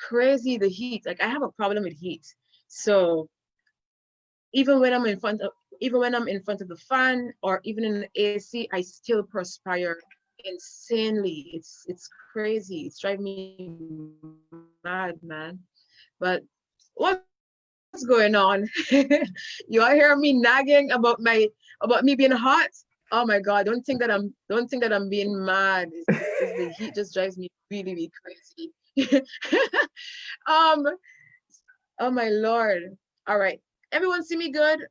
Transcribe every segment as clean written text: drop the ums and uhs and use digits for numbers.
crazy, the heat. Like I have a problem with heat. So even when I'm in front of the fan or even in the AC, I still perspire insanely. It's crazy. It's driving me mad, man. But what's going on? You all hear me nagging about me being hot? Oh my God! Don't think that I'm being mad. It's the heat just drives me really, really crazy. um. Oh my Lord. All right. Everyone see me good?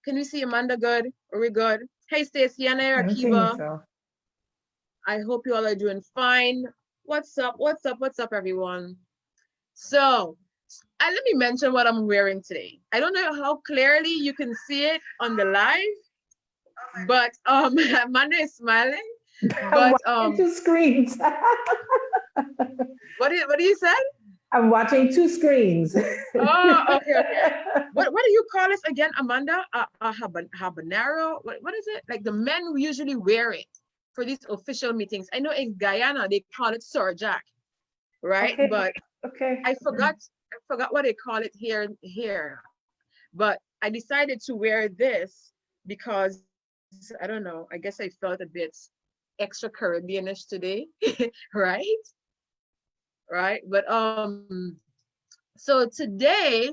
Can we see Amanda good? Are we good? Hey, Stacey, Anna, or I'm seeing Kiva. yourself. I hope you all are doing fine. What's up? What's up? What's up, everyone? So, let me mention what I'm wearing today. I don't know how clearly you can see it on the live, but Amanda is smiling. But I'm watching two screens. what do you say? I'm watching two screens. Oh, okay. What do you call this again, Amanda? Habanero? What is it? Like the men who usually wear it for these official meetings. I know in Guyana they call it Jack, right? Okay, But okay. I forgot what they call it here. But I decided to wear this because I don't know. I guess I felt a bit extra Caribbeanish today, right? Right. But so today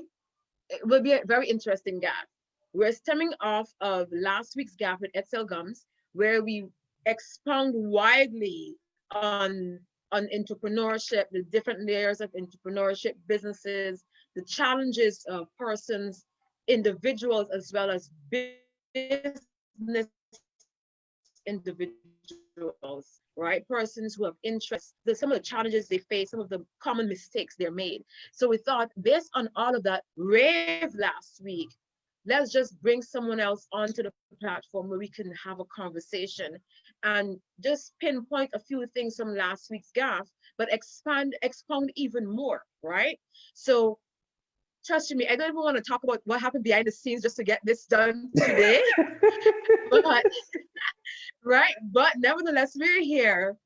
it will be a very interesting gap. We're stemming off of last week's gap with Edsel Gumbs, where we expound widely on entrepreneurship, the different layers of entrepreneurship, businesses, the challenges of persons, individuals, as well as business individuals, right? Persons who have interests, some of the challenges they face, some of the common mistakes they're made. So we thought, based on all of that rave last week, let's just bring someone else onto the platform where we can have a conversation and just pinpoint a few things from last week's gaff, but expound even more, right? So trust me, I don't even want to talk about what happened behind the scenes just to get this done today. But right, but nevertheless, we're here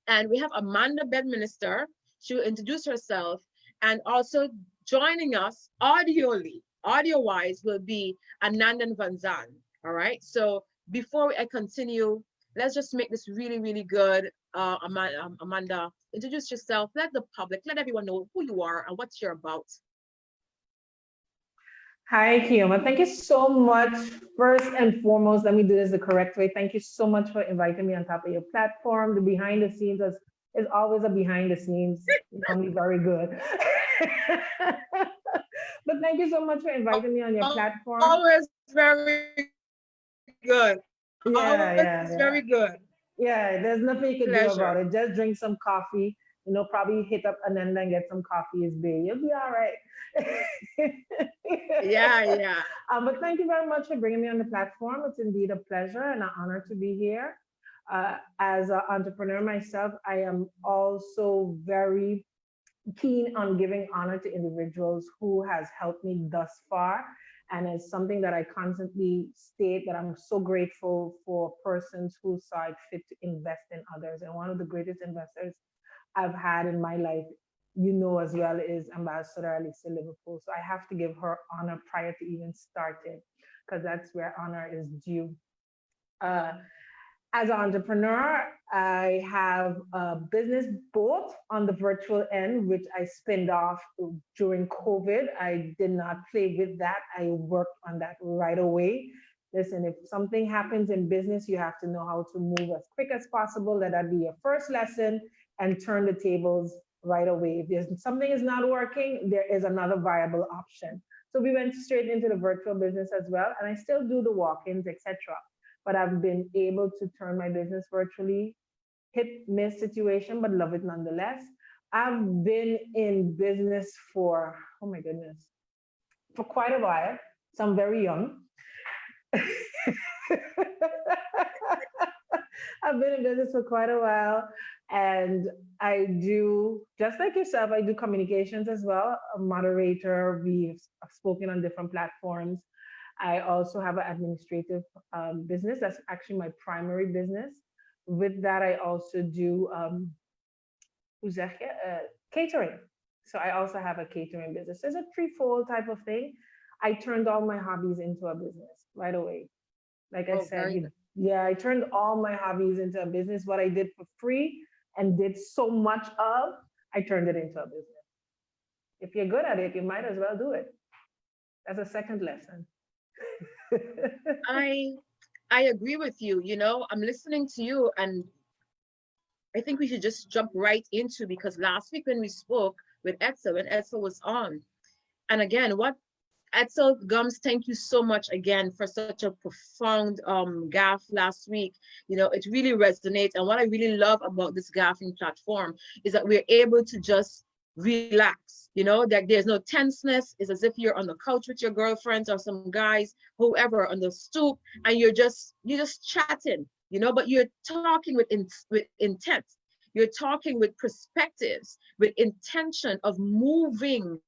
and we have Amanda Bedminister. She will introduce herself, and also joining us audio-wise, will be Anenda Zaandam. All right. So before I continue, let's just make this really, really good. Amanda, introduce yourself. Let the public, let everyone know who you are and what you're about. Hi, Keoma. Thank you so much. First and foremost, let me do this the correct way. Thank you so much for inviting me on top of your platform. The behind the scenes is always a behind the scenes, normally very good. But thank you so much for inviting me on your platform. Always very good. Yeah. Very good. Yeah, there's nothing you can do Pleasure. about it. Just drink some coffee. Probably hit up Anenda and get some coffee is big. You'll be all right. Yeah. But thank you very much for bringing me on the platform. It's indeed a pleasure and an honor to be here. As an entrepreneur myself, I am also very keen on giving honor to individuals who has helped me thus far. And it's something that I constantly state that I'm so grateful for persons who saw it fit to invest in others. And one of the greatest investors I've had in my life, as well, is Ambassador Alicia Liverpool. So I have to give her honor prior to even starting, because that's where honor is due. As an entrepreneur, I have a business both on the virtual end, which I spinned off during COVID. I did not play with that. I worked on that right away. Listen, if something happens in business, you have to know how to move as quick as possible. Let that be your first lesson and turn the tables right away. If something is not working, there is another viable option. So we went straight into the virtual business as well, and I still do the walk-ins, etc. But I've been able to turn my business virtually, hit miss situation, but love it nonetheless. I've been in business for, oh my goodness, for quite a while. So I'm very young. I've been in business for quite a while, and I do, just like yourself, I do communications as well, a moderator. We've spoken on different platforms. I also have an administrative business. That's actually my primary business. With that, I also do catering. So I also have a catering business. It's a threefold type of thing. I turned all my hobbies into a business right away. Like I Oh, said, very good. yeah, I turned all my hobbies into a business. What I did for free and did so much of, I turned it into a business. If you're good at it, you might as well do it. That's a second lesson. I I agree with you. You know, I'm listening to you, and I think we should just jump right into, because last week when we spoke with Edsel, when Edsel was on, and again, what Edsel Gumbs, thank you so much again for such a profound gaff last week. You know, it really resonates. And what I really love about this gaffing platform is that we're able to just relax. You know, that there's no tenseness. It's as if you're on the couch with your girlfriends or some guys, whoever, on the stoop, and you're just chatting. You know, but you're talking with intent. You're talking with perspectives, with intention of moving,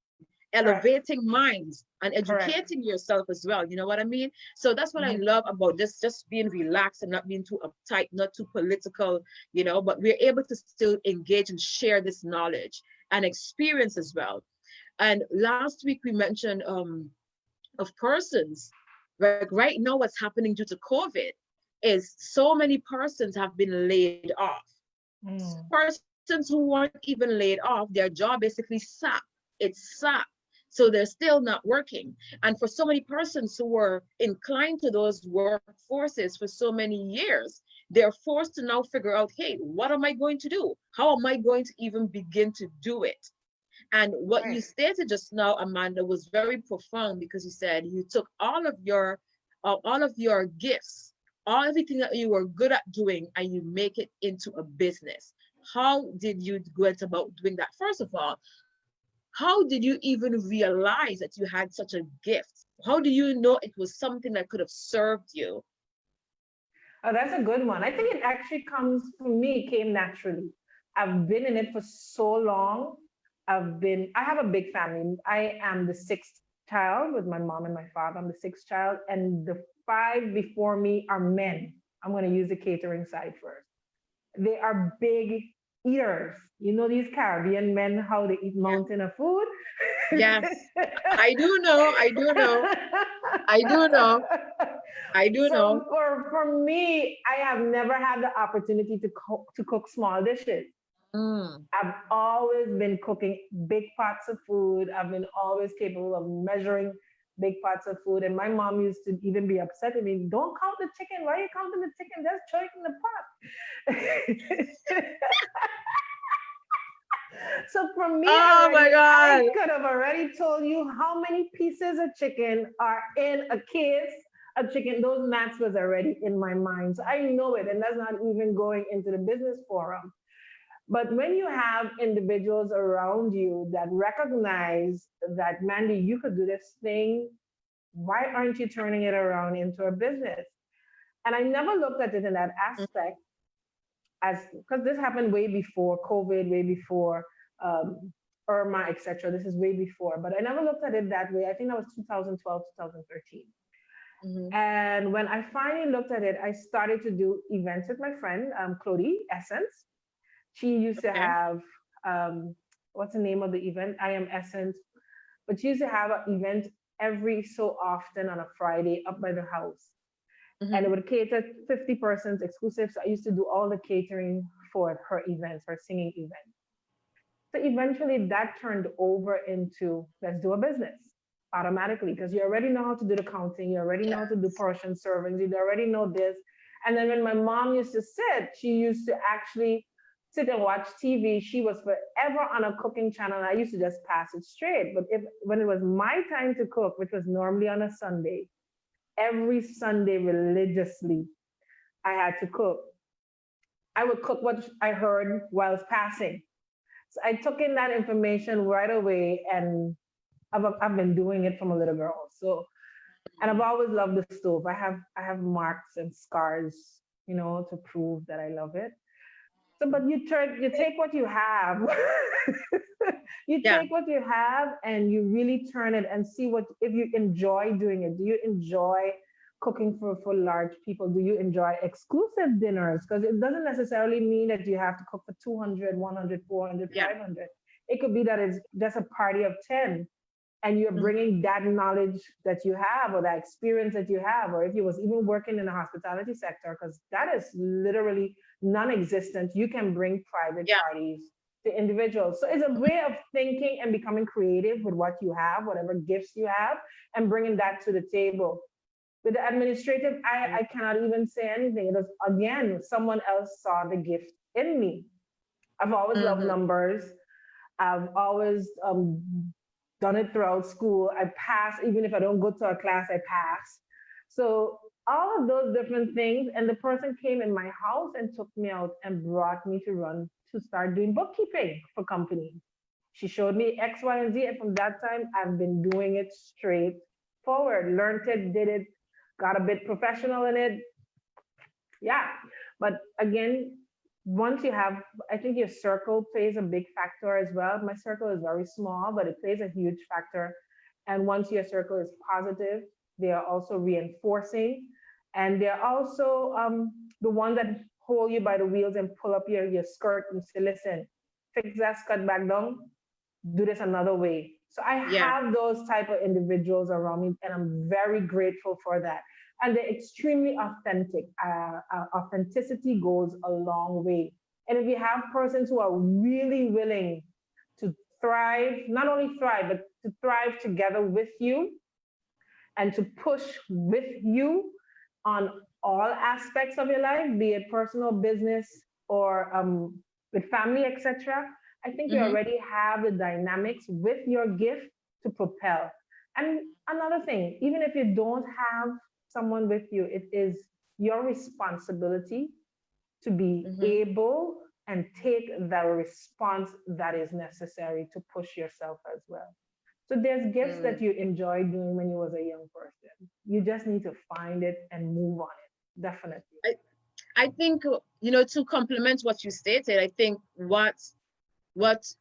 Correct. elevating minds and Correct. educating yourself as well. You know what I mean? So that's what I Mhm. love about this, just being relaxed and not being too uptight, not too political, you know, but we're able to still engage and share this knowledge and experience as well. And last week we mentioned of persons, like right now what's happening due to COVID is so many persons have been laid off. Mm. Persons who weren't even laid off, their job basically sacked. It's sacked. So they're still not working. And for so many persons who were inclined to those workforces for so many years, they're forced to now figure out, hey, what am I going to do? How am I going to even begin to do it? And what you Right. stated just now, Amanda, was very profound, because you said you took all of your gifts, all everything that you were good at doing, and you make it into a business. How did you go about doing that? First of all, how did you even realize that you had such a gift? How do you know it was something that could have served you? Oh, that's a good one. I think it actually comes for me, came naturally. I've been in it for so long. I have a big family. I am the sixth child with my mom and my father. I'm the sixth child, and the five before me are men. I'm going to use the catering side first. They are big eaters. You know these Caribbean men, how they eat Yeah. mountain of food? Yes, I do know. I do know. I do know. I do So know. for me, I have never had the opportunity to cook small dishes. Mm. I've always been cooking big pots of food. I've been always capable of measuring big pots of food. And my mom used to even be upset with me. Don't count the chicken. Why are you counting the chicken? Just throw it in the pot. So for me Oh my already, I God. could have already told you how many pieces of chicken are in a case of chicken. Those maths was already in my mind. So I know it. And that's not even going into the business forum. But when you have individuals around you that recognize that, Mandy, you could do this thing, why aren't you turning it around into a business? And I never looked at it in that aspect, as because this happened way before COVID, way before um, Irma, etc. This is way before, but I never looked at it that way. I think that was 2012, 2013. Mm-hmm. And when I finally looked at it, I started to do events with my friend, Claudie Essence. She used to Okay. have, what's the name of the event? I Am Essence. But she used to have an event every so often on a Friday up by the house. And it Mm-hmm. would cater 50 persons exclusive. So I used to do all the catering for her events, her singing event. So eventually that turned over into let's do a business automatically because you already know how to do the counting, you already know how to do Yes. portion servings, you already know this. And then when my mom used to sit, she used to actually sit and watch TV. She was forever on a cooking channel. And I used to just pass it straight. But if when it was my time to cook, which was normally on a Sunday, every Sunday religiously, I had to cook. I would cook what I heard whilst passing. So I took in that information right away and I've been doing it from a little girl. So, and I've always loved the stove. I have marks and scars, to prove that I love it. So, but you take what you have, you Yeah. take what you have, and you really turn it and see what if you enjoy doing it. Do you enjoy cooking for large people? Do you enjoy exclusive dinners? Because it doesn't necessarily mean that you have to cook for 200, 100, 400, Yeah. 500. It could be that it's just a party of 10 and you're bringing that knowledge that you have or that experience that you have, or if you was even working in the hospitality sector, because that is literally non-existent. You can bring private Yeah. parties to individuals. So it's a way of thinking and becoming creative with what you have, whatever gifts you have, and bringing that to the table. With the administrative, I cannot even say anything. It was, again, someone else saw the gift in me. I've always loved numbers. I've always done it throughout school. I pass, even if I don't go to a class, I pass. So all of those different things. And the person came in my house and took me out and brought me to start doing bookkeeping for companies. She showed me X, Y, and Z. And from that time, I've been doing it straight forward, learned it, did it, got a bit professional in it. Yeah. But again, once you have, I think your circle plays a big factor as well. My circle is very small, but it plays a huge factor. And once your circle is positive, they are also reinforcing. And they're also the one that hold you by the wheels and pull up your skirt and say, listen, fix that, cut back down, do this another way. So I have those type of individuals around me, and I'm very grateful for that. And they're extremely authentic. Authenticity goes a long way. And if you have persons who are really willing to thrive, not only thrive, but to thrive together with you and to push with you on all aspects of your life, be it personal, business, or with family, etc., I think you already have the dynamics with your gift to propel. And another thing, even if you don't have someone with you, it is your responsibility to be able and take the response that is necessary to push yourself as well. So there's gifts that you enjoyed doing when you was a young person. You just need to find it and move on it. Definitely. I think, to complement what you stated, I think what was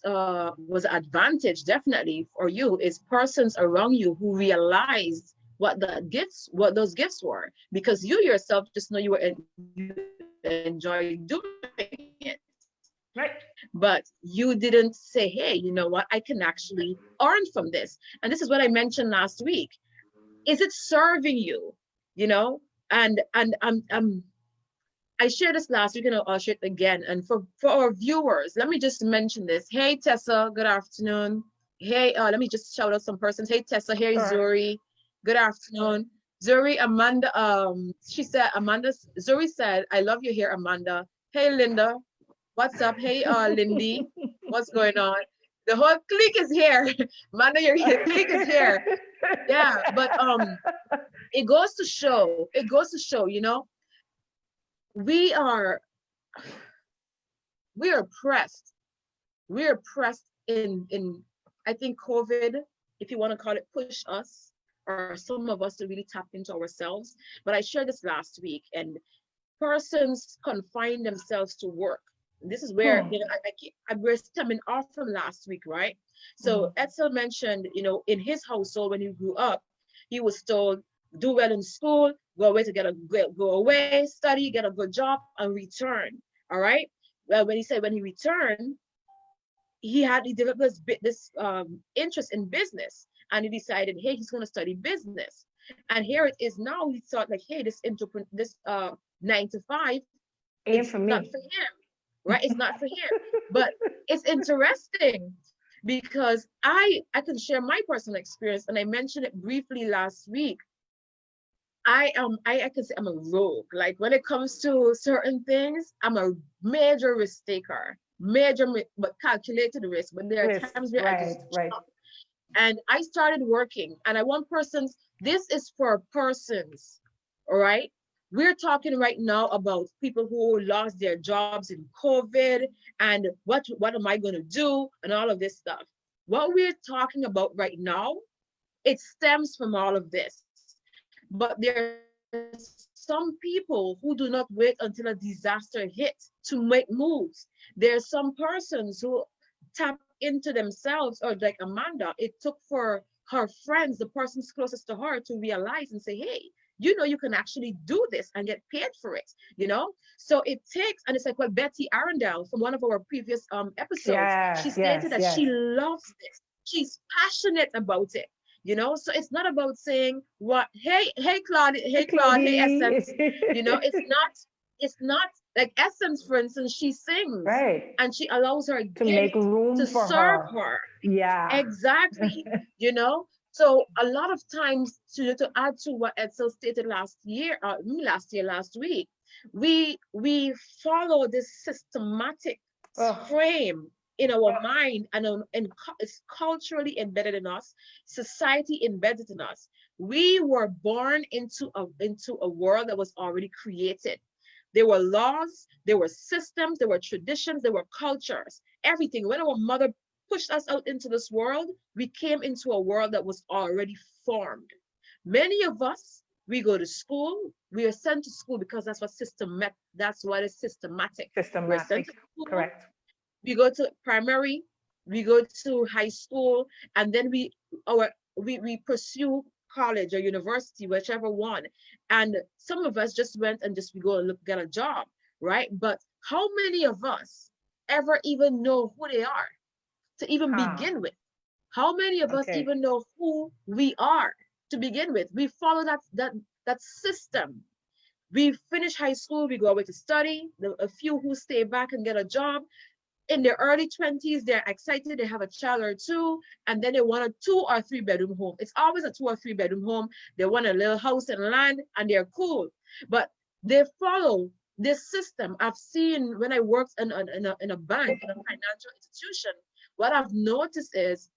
an advantage definitely for you is persons around you who realized what those gifts were, because you yourself just know you enjoy doing it, right? But you didn't say, hey, you know what, I can actually earn from this. And this is what I mentioned last week. Is it serving you? And I shared this last week and I'll share it again. And for our viewers, let me just mention this. Hey, Tessa, good afternoon. Hey, let me just shout out some persons. Hey, Tessa. Hey, Zuri. Good afternoon. Zuri, Amanda, Zuri said, I love you here, Amanda. Hey, Linda. What's up? Hey, Lindy. What's going on? The whole clique is here. Amanda, your clique is here. Yeah, but it goes to show, we are pressed. We are pressed in I think COVID, if you want to call it, push us, or some of us, to really tap into ourselves. But I shared this last week, and persons confine themselves to work. This is where we're stemming off from last week, right? So Edsel mentioned, in his household when he grew up, he was told, do well in school, go away to go away, study, get a good job, and return. All right. Well, when he returned, he developed this interest in business, and he decided, hey, he's going to study business. And here it is now. He thought, like, hey, this 9 to 5, it's not for him, right? It's not for him. But it's interesting because I can share my personal experience, and I mentioned it briefly last week. I can say I'm a rogue. Like, when it comes to certain things, I'm a major risk taker, but calculated risk. But there are times where I just jump. And I started working, and I want persons. This is for persons, all right? We're talking right now about people who lost their jobs in COVID, and what am I going to do, and all of this stuff. What we're talking about right now, it stems from all of this. But there's some people who do not wait until a disaster hits to make moves. There's some persons who tap into themselves, or like Amanda, it took for her friends, the persons closest to her, to realize and say, hey, you know, you can actually do this and get paid for it, you know? So it takes, and it's like what Betty Arundel from one of our previous episodes, she Yes, stated yes, that yes. she loves this. She's passionate about it, you know? So it's not about saying what, hey Claude, Hey, hey Claudie. Essence, you know, it's not like Essence, for instance, she sings Right. and she allows her To make gift room to for serve her. her. Yeah. Exactly. You know, so a lot of times to add to what Edsel stated last week, we follow this systematic Oh, frame in our mind and it's culturally embedded in us, society embedded in us. We were born into a world that was already created. There were laws, there were systems, there were traditions, there were cultures, everything. When our mother pushed us out into this world, we came into a world that was already formed. Many of us, we go to school, we are sent to school because that's what is systematic. We're sent systematic. to school, Correct. we go to primary, we go to high school, and then we pursue college or university, whichever one. And some of us just went and just we go and look get a job, right? But how many of us ever even know who they are to even Huh. begin with? How many of us Okay. even know who we are to begin with? We follow that system. We finish high school, we go away to study. A few who stay back and get a job in their early 20s, they're excited, they have a child or two, and then they want a 2 or 3 bedroom home. It's always a 2 or 3 bedroom home. They want a little house and land, and they're cool. But they follow this system. I've seen when I worked in a bank, in a financial institution, what I've noticed is,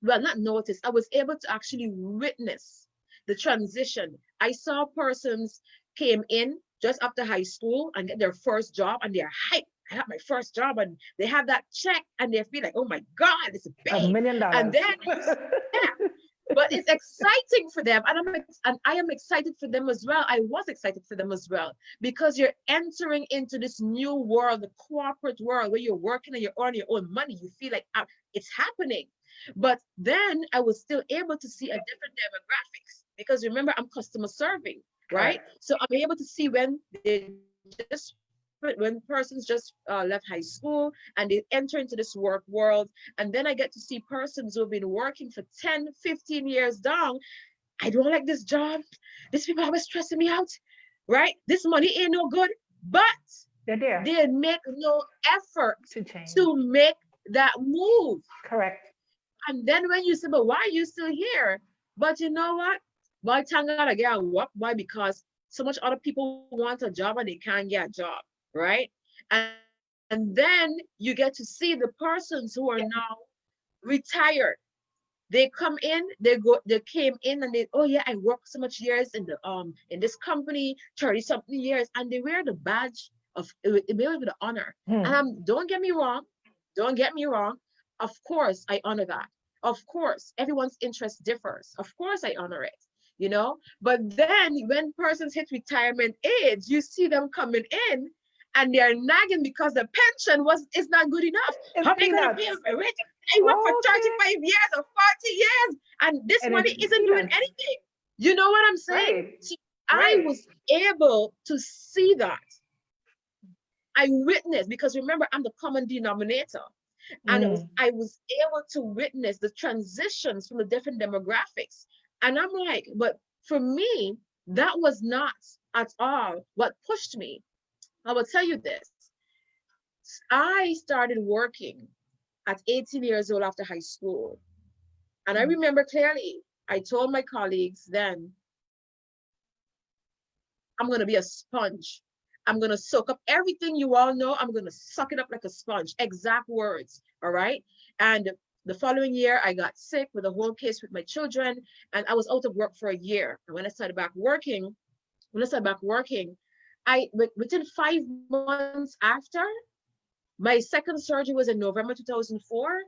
well, not noticed, I was able to actually witness the transition. I saw persons came in just after high school and get their first job and they're hyped. I got my first job and they have that check and they feel like, oh my God, it's A big. million And dollars. then yeah, but it's exciting for them. And I am excited for them as well. I was excited for them as well because you're entering into this new world, the corporate world where you're working and you're earning your own money. You feel like it's happening. But then I was still able to see a different demographics because remember, I'm customer serving, right? Correct. So I'm able to see when persons just left high school and they enter into this work world. And then I get to see persons who've been working for 10, 15 years down. I don't like this job. These people are stressing me out, right? This money ain't no good. But They're there they make no effort to change. to make that move. Correct. And then when you say, but why are you still here? But you know what? Why Tanga again? What? Why? Because so much other people want a job and they can't get a job, right? And then you get to see the persons who are now retired. They come in, they came in and they, oh yeah, I worked so much years in this company, 30 something years, and they wear the badge of it with the honor. And Hmm. don't get me wrong, of course I honor that. Of course, everyone's interest differs. Of course I honor it, you know. But then when persons hit retirement age, you see them coming in and they're nagging because the pension was is not good enough. It's How am I gonna pay peanuts. for it? I worked for Okay. 35 years or 40 years, and this And money it's isn't doing peanuts. anything. You know what I'm saying? Right. So I Right. was able to see that. I witnessed, because remember, I'm the common denominator. And Mm. I was able to witness the transitions from the different demographics. And I'm like, but for me, that was not at all what pushed me. I will tell you this. I started working at 18 years old after high school. And I Mm. remember clearly, I told my colleagues then, I'm going to be a sponge. I'm going to soak up everything you all know. I'm going to suck it up like a sponge. Exact words. All right. And the following year, I got sick with a whole case with my children, and I was out of work for a year. And when I started back working, within 5 months after, my second surgery was in November 2004.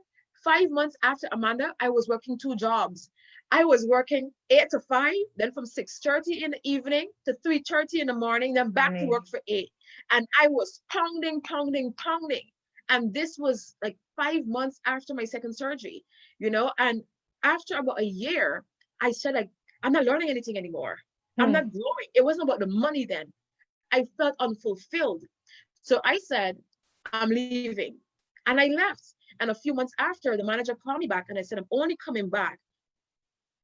5 months after Amanda, I was working 2 jobs. I was working 8 to 5, then from 6:30 in the evening to 3:30 in the morning, then back to work Funny. for 8. And I was pounding, pounding, pounding. And this was like 5 months after my second surgery, you know. And after about a year, I said, like, I'm not learning anything anymore. I'm not growing. It wasn't about the money then. I felt unfulfilled. So I said, I'm leaving. And I left. And a few months after, the manager called me back and I said, I'm only coming back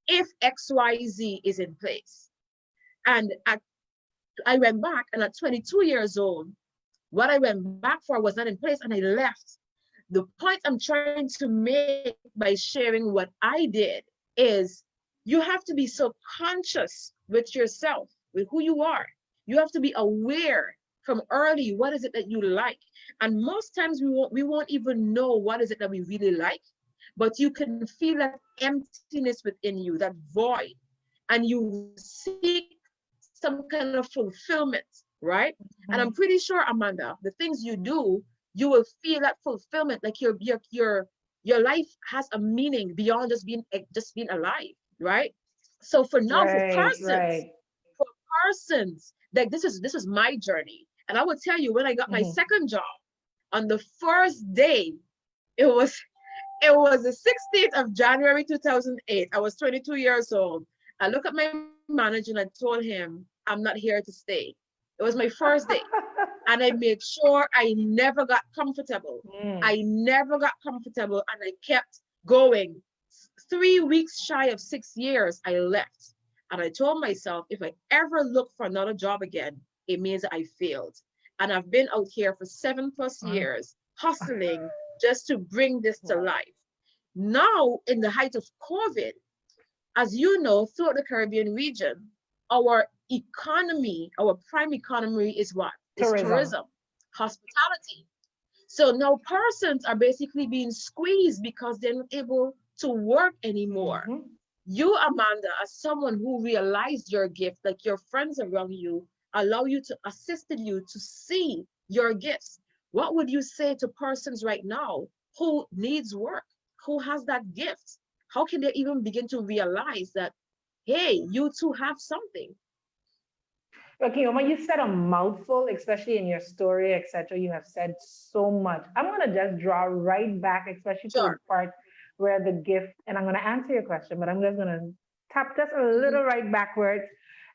if XYZ is in place. And I went back, and at 22 years old, what I went back for was not in place, and I left. The point I'm trying to make by sharing what I did is you have to be so conscious with yourself, with who you are. You have to be aware from early what is it that you like. And most times we won't even know what is it that we really like, but you can feel that emptiness within you, that void, and you seek some kind of fulfillment, right? And I'm pretty sure, Amanda, the things you do, you will feel that fulfillment, like your life has a meaning beyond just being alive, right? So for now, Right, right. for persons, like this is my journey. And I will tell you, when I got my second job, on the first day, it was it was the 16th of January 2008. I was 22 years old. I looked at my manager and I told him, I'm not here to stay. It was my first day. And I made sure I never got comfortable. I never got comfortable, and I kept going. 3 weeks shy of 6 years, I left. And I told myself, if I ever look for another job again, it means I failed. And I've been out here for 7+ years, hustling just to bring this to life. Now, in the height of COVID, as you know, throughout the Caribbean region, our economy, our prime economy is what? Is Tourism. tourism, hospitality. So now persons are basically being squeezed because they're not able to work anymore. You, Amanda, as someone who realized your gift, like your friends around you, allow you to assisted you to see your gifts. What would you say to persons right now who needs work, who has that gift? How can they even begin to realize that, hey, you too have something? Okay, Keoma, you said a mouthful, especially in your story, etc. You have said so much. I'm going to just draw right back, especially to the Sure. part where the gift, and I'm going to answer your question, but I'm just going to tap just a little right backwards.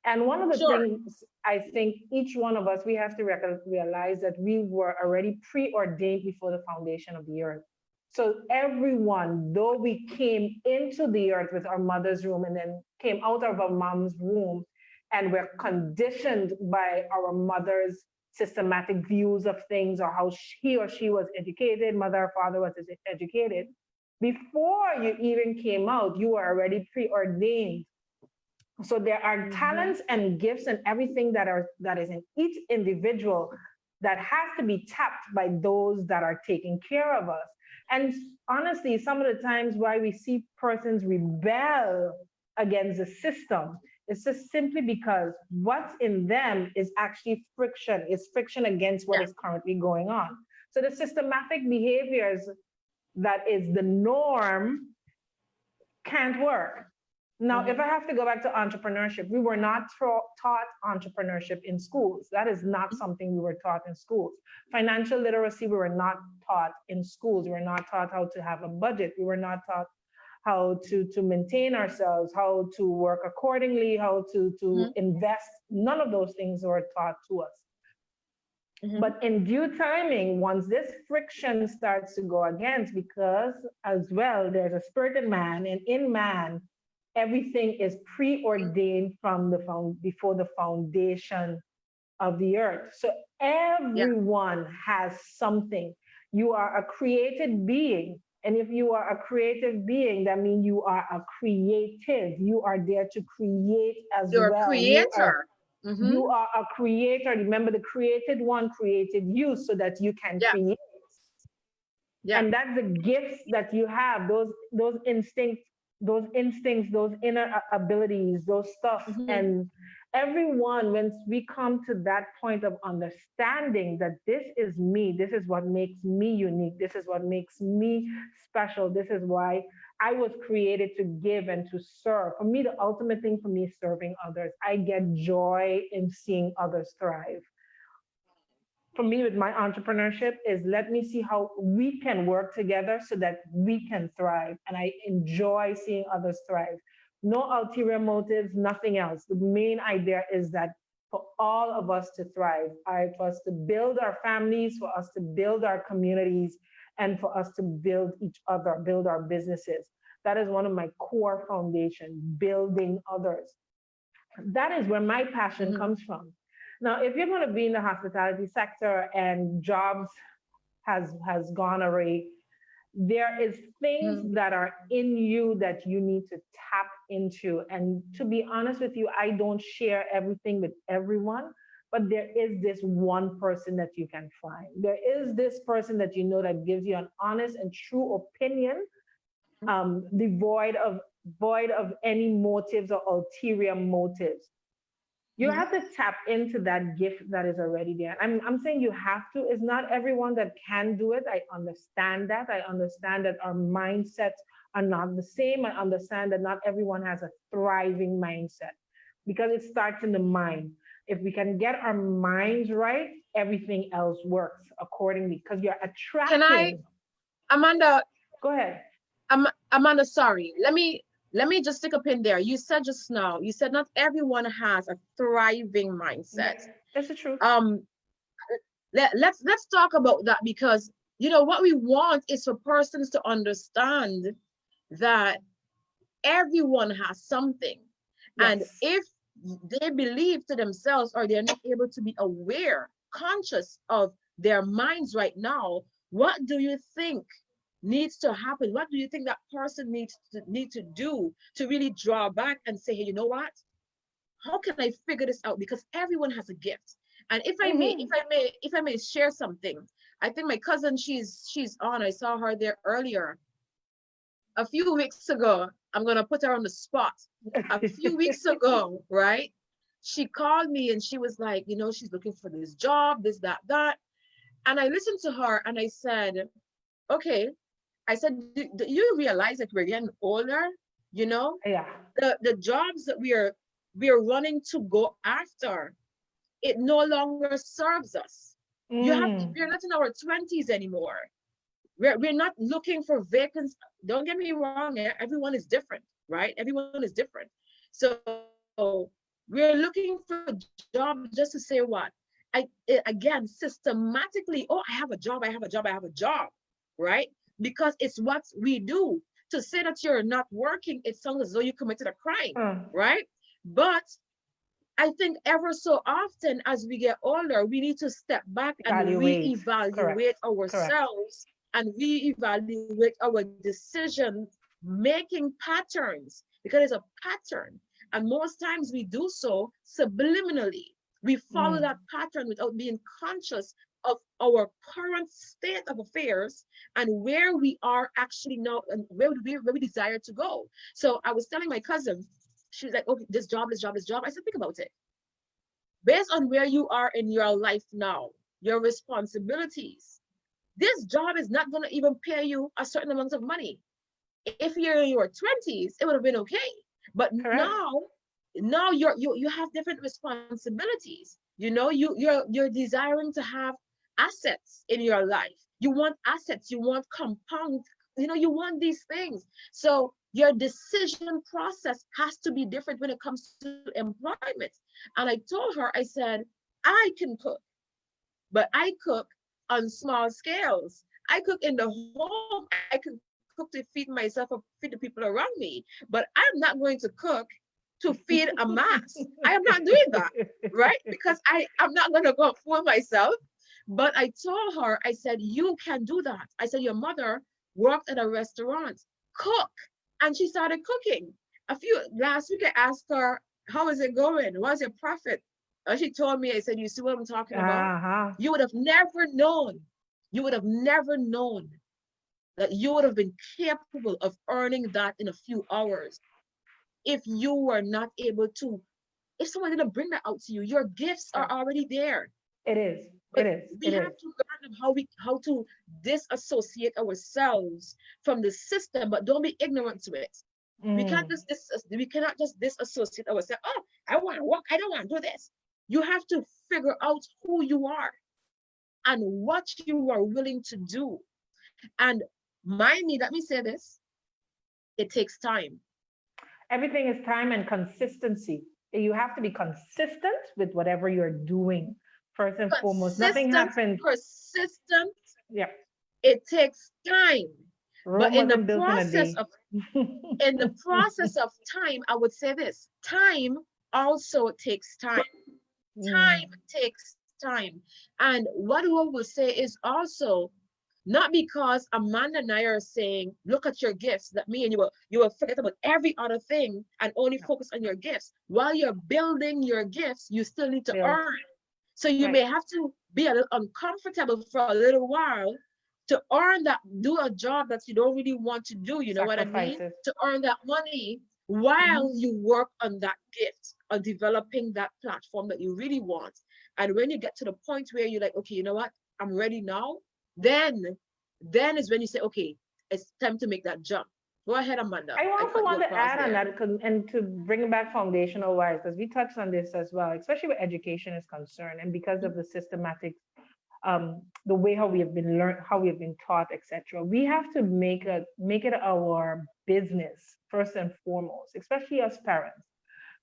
And one of the Sure. things I think each one of us, we have to realize that we were already preordained before the foundation of the earth. So everyone, though we came into the earth with our mother's womb and then came out of our mom's womb, and we're conditioned by our mother's systematic views of things or how he or she was educated, mother or father was educated. Before you even came out, you were already preordained. So there are talents and gifts and everything that is in each individual that has to be tapped by those that are taking care of us. And honestly, some of the times why we see persons rebel against the system, it's just simply because what's in them is actually friction, is friction against what Yeah. is currently going on. So the systematic behaviors that is the norm can't work. Now, if I have to go back to entrepreneurship, we were not taught entrepreneurship in schools. That is not something we were taught in schools. Financial literacy, we were not taught in schools. We were not taught how to have a budget. We were not taught how to maintain ourselves, how to work accordingly, how to invest. None of those things were taught to us. But in due timing, once this friction starts to go against, because as well, there's a spirit in man, and in man, everything is preordained from before the foundation of the earth. So everyone has something. You are a created being. And if you are a creative being, that means you are a creative. You are there to create as You're a well. creator. You are a creator. Remember, the created one created you so that you can Yeah. create. Yeah. And that's the gifts that you have, those instincts, those inner abilities, those stuff. And everyone, when we come to that point of understanding that this is me, this is what makes me unique, this is what makes me special, this is why I was created to give and to serve. For me, the ultimate thing for me is serving others. I get joy in seeing others thrive. For me, with my entrepreneurship, is let me see how we can work together so that we can thrive. And I enjoy seeing others thrive. No ulterior motives, nothing else. The main idea is that for all of us to thrive, for us to build our families, for us to build our communities, and for us to build each other, build our businesses. That is one of my core foundations, building others. That is where my passion comes from. Now, if you're going to be in the hospitality sector and jobs has gone away, there is things that are in you that you need to tap into. And to be honest with you, I don't share everything with everyone, but there is this one person that you can find. There is this person that you know that gives you an honest and true opinion, devoid of any motives or ulterior motives. You have to tap into that gift that is already there. I'm saying you have to. It's not everyone that can do it. I understand that. I understand that our mindsets are not the same. I understand that not everyone has a thriving mindset because it starts in the mind. If we can get our minds right, everything else works accordingly because you're Can I, attracting. Amanda? Go ahead. Amanda, sorry. Let me just stick a pin there. You said just now, you said not everyone has a thriving mindset. That's the truth. Let's talk about that because you know what we want is for persons to understand that everyone has something. Yes. And if they believe to themselves or they're not able to be aware, conscious of their minds right now, what do you think needs to happen? What do you think that person needs to do to really draw back and say, hey, you know what? How can I figure this out? Because everyone has a gift. And if I may share something, I think my cousin, she's on. I saw her there earlier. A few weeks ago, I'm gonna put her on the spot. A few weeks ago, right? She called me and she was like, you know, she's looking for this job, this, that. And I listened to her and I said, okay. I said, do you realize that we're getting older? You know, Yeah. The jobs that we are running to go after, it no longer serves us. We're not in our 20s anymore. We're not looking for vacancies. Don't get me wrong, everyone is different, right? Everyone is different. So we're looking for jobs just to say what? Again, systematically, oh, I have a job, right? Because it's what we do. To say that you're not working, it sounds as though you committed a crime, right? But I think ever so often as we get older, we need to step back and reevaluate ourselves and reevaluate our decision making patterns because it's a pattern. And most times we do so subliminally. We follow that pattern without being conscious of our current state of affairs and where we are actually now and where we desire to go. So I was telling my cousin, she's like, okay, this job. I said, think about it. Based on where you are in your life now, your responsibilities, this job is not going to even pay you a certain amount of money. If you're in your 20s, it would have been okay. But now you have different responsibilities. You know, you're desiring to have assets in your life. You want assets, you want compound, you know, you want these things. So your decision process has to be different when it comes to employment. And I told her, I said, I can cook, but I cook on small scales. I cook in the home. I can cook to feed myself or feed the people around me, but I'm not going to cook to feed a mass. I am not doing that, right? Because I'm not going to go fool myself. But I told her, I said, you can do that. I said, your mother worked at a restaurant, cook. And she started cooking. Last week I asked her, how is it going? What's your profit? And she told me, I said, you see what I'm talking about? You would have never known. You would have never known that you would have been capable of earning that in a few hours if you were not able to, if someone didn't bring that out to you. Your gifts are already there. It is. But we have to learn how to disassociate ourselves from the system, but don't be ignorant to it. We cannot just disassociate ourselves. Oh, I want to work. I don't want to do this. You have to figure out who you are and what you are willing to do. And let me say this, it takes time. Everything is time and consistency. You have to be consistent with whatever you're doing. First and foremost, nothing Consistent, happens. persistent, Yeah, it takes time. But Rome wasn't built in a day. in the process of time, I would say this: time also takes time. Mm, Time takes time. And what we will say is also not because Amanda and I are saying, look at your gifts, that me and you will forget about every other thing and only yeah, focus on your gifts. While you're building your gifts, you still need to built. earn. So you Right. may have to be a little uncomfortable for a little while to earn that, do a job that you don't really want to do, you know what I mean? Sacrifices. To earn that money while Hmm. you work on that gift, on developing that platform that you really want. And when you get to the point where you're like, okay, you know what? I'm ready now, then then is when you say, okay, it's time to make that jump. Go ahead, Amanda. I I also cut you want to across add on there. that and to bring it back foundational wise, because we touched on this as well, especially where education is concerned, and because of the systematic, the way how we have been learned, how we have been taught, etc. We have to make it our business first and foremost, especially as parents,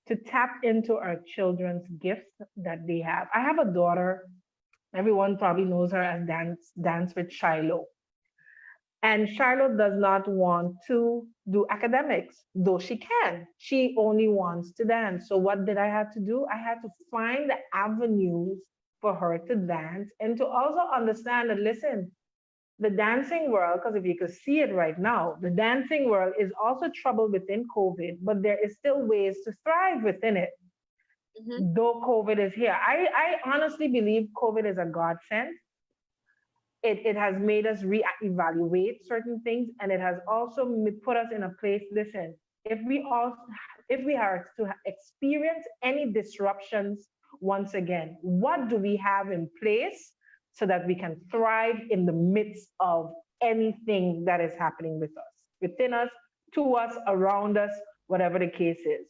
to tap into our children's gifts that they have. I have a daughter. Everyone probably knows her as Dance with Shiloh. And Charlotte does not want to do academics, though she can. She only wants to dance. So what did I have to do? I had to find the avenues for her to dance and to also understand that, listen, the dancing world, because if you could see it right now, the dancing world is also troubled within COVID, but there is still ways to thrive within it, Mm-hmm. though COVID is here. I honestly believe COVID is a godsend. It has made us reevaluate certain things, and it has also put us in a place. Listen, if we are to experience any disruptions once again, what do we have in place so that we can thrive in the midst of anything that is happening with us, within us, to us, around us, whatever the case is?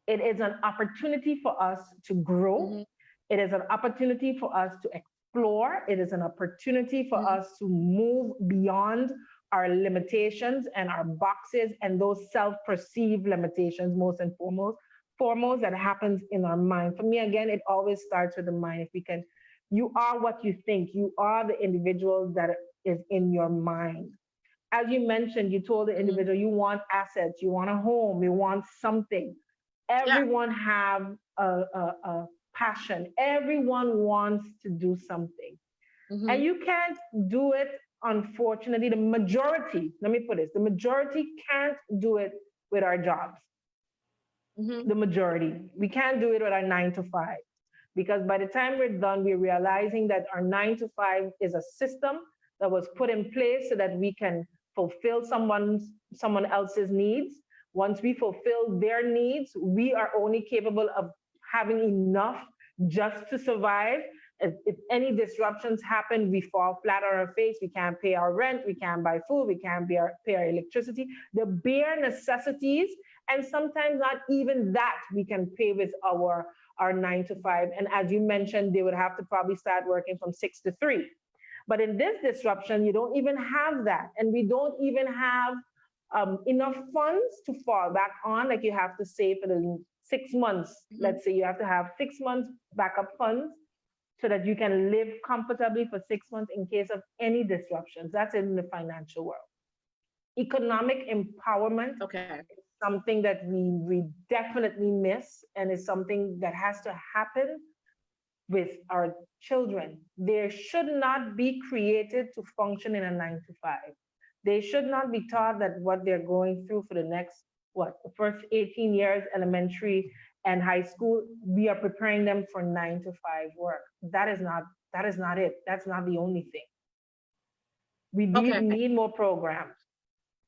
It is an opportunity for us to grow. Mm-hmm. It is an opportunity for us to explore. It is an opportunity for Mm-hmm. us to move beyond our limitations and our boxes and those self-perceived limitations, most and foremost that happens in our mind. For me, again, it always starts with the mind. If we can, you are what you think. You are the individual that is in your mind. As you mentioned, you told the Mm-hmm. individual you want assets, you want a home, you want something. Yeah. Everyone have a passion. Everyone wants to do something, and Mm-hmm. you can't do it. Unfortunately, the majority. Let me put this: the majority can't do it with our jobs. Mm-hmm. The majority, we can't do it with our 9 to 5, because by the time we're done, we're realizing that our 9 to 5 is a system that was put in place so that we can fulfill someone else's needs. Once we fulfill their needs, we are only capable of having enough just to survive. If any disruptions happen, we fall flat on our face. We can't pay our rent, we can't buy food, we can't pay our electricity, the bare necessities. And sometimes not even that we can pay with our 9 to 5. And as you mentioned, they would have to probably start working from 6 to 3. But in this disruption, you don't even have that. And we don't even have enough funds to fall back on. Like you have to save for the 6 months. Mm-hmm. Let's say you have to have 6 months backup funds so that you can live comfortably for 6 months in case of any disruptions. That's in the financial world. Economic empowerment Okay. is something that we definitely miss, and is something that has to happen with our children. They should not be created to function in a 9 to 5. They should not be taught that what they're going through for the next, the first 18 years, elementary and high school, we are preparing them for 9 to 5 work. That is not it. That's not the only thing. We Okay. need more programs.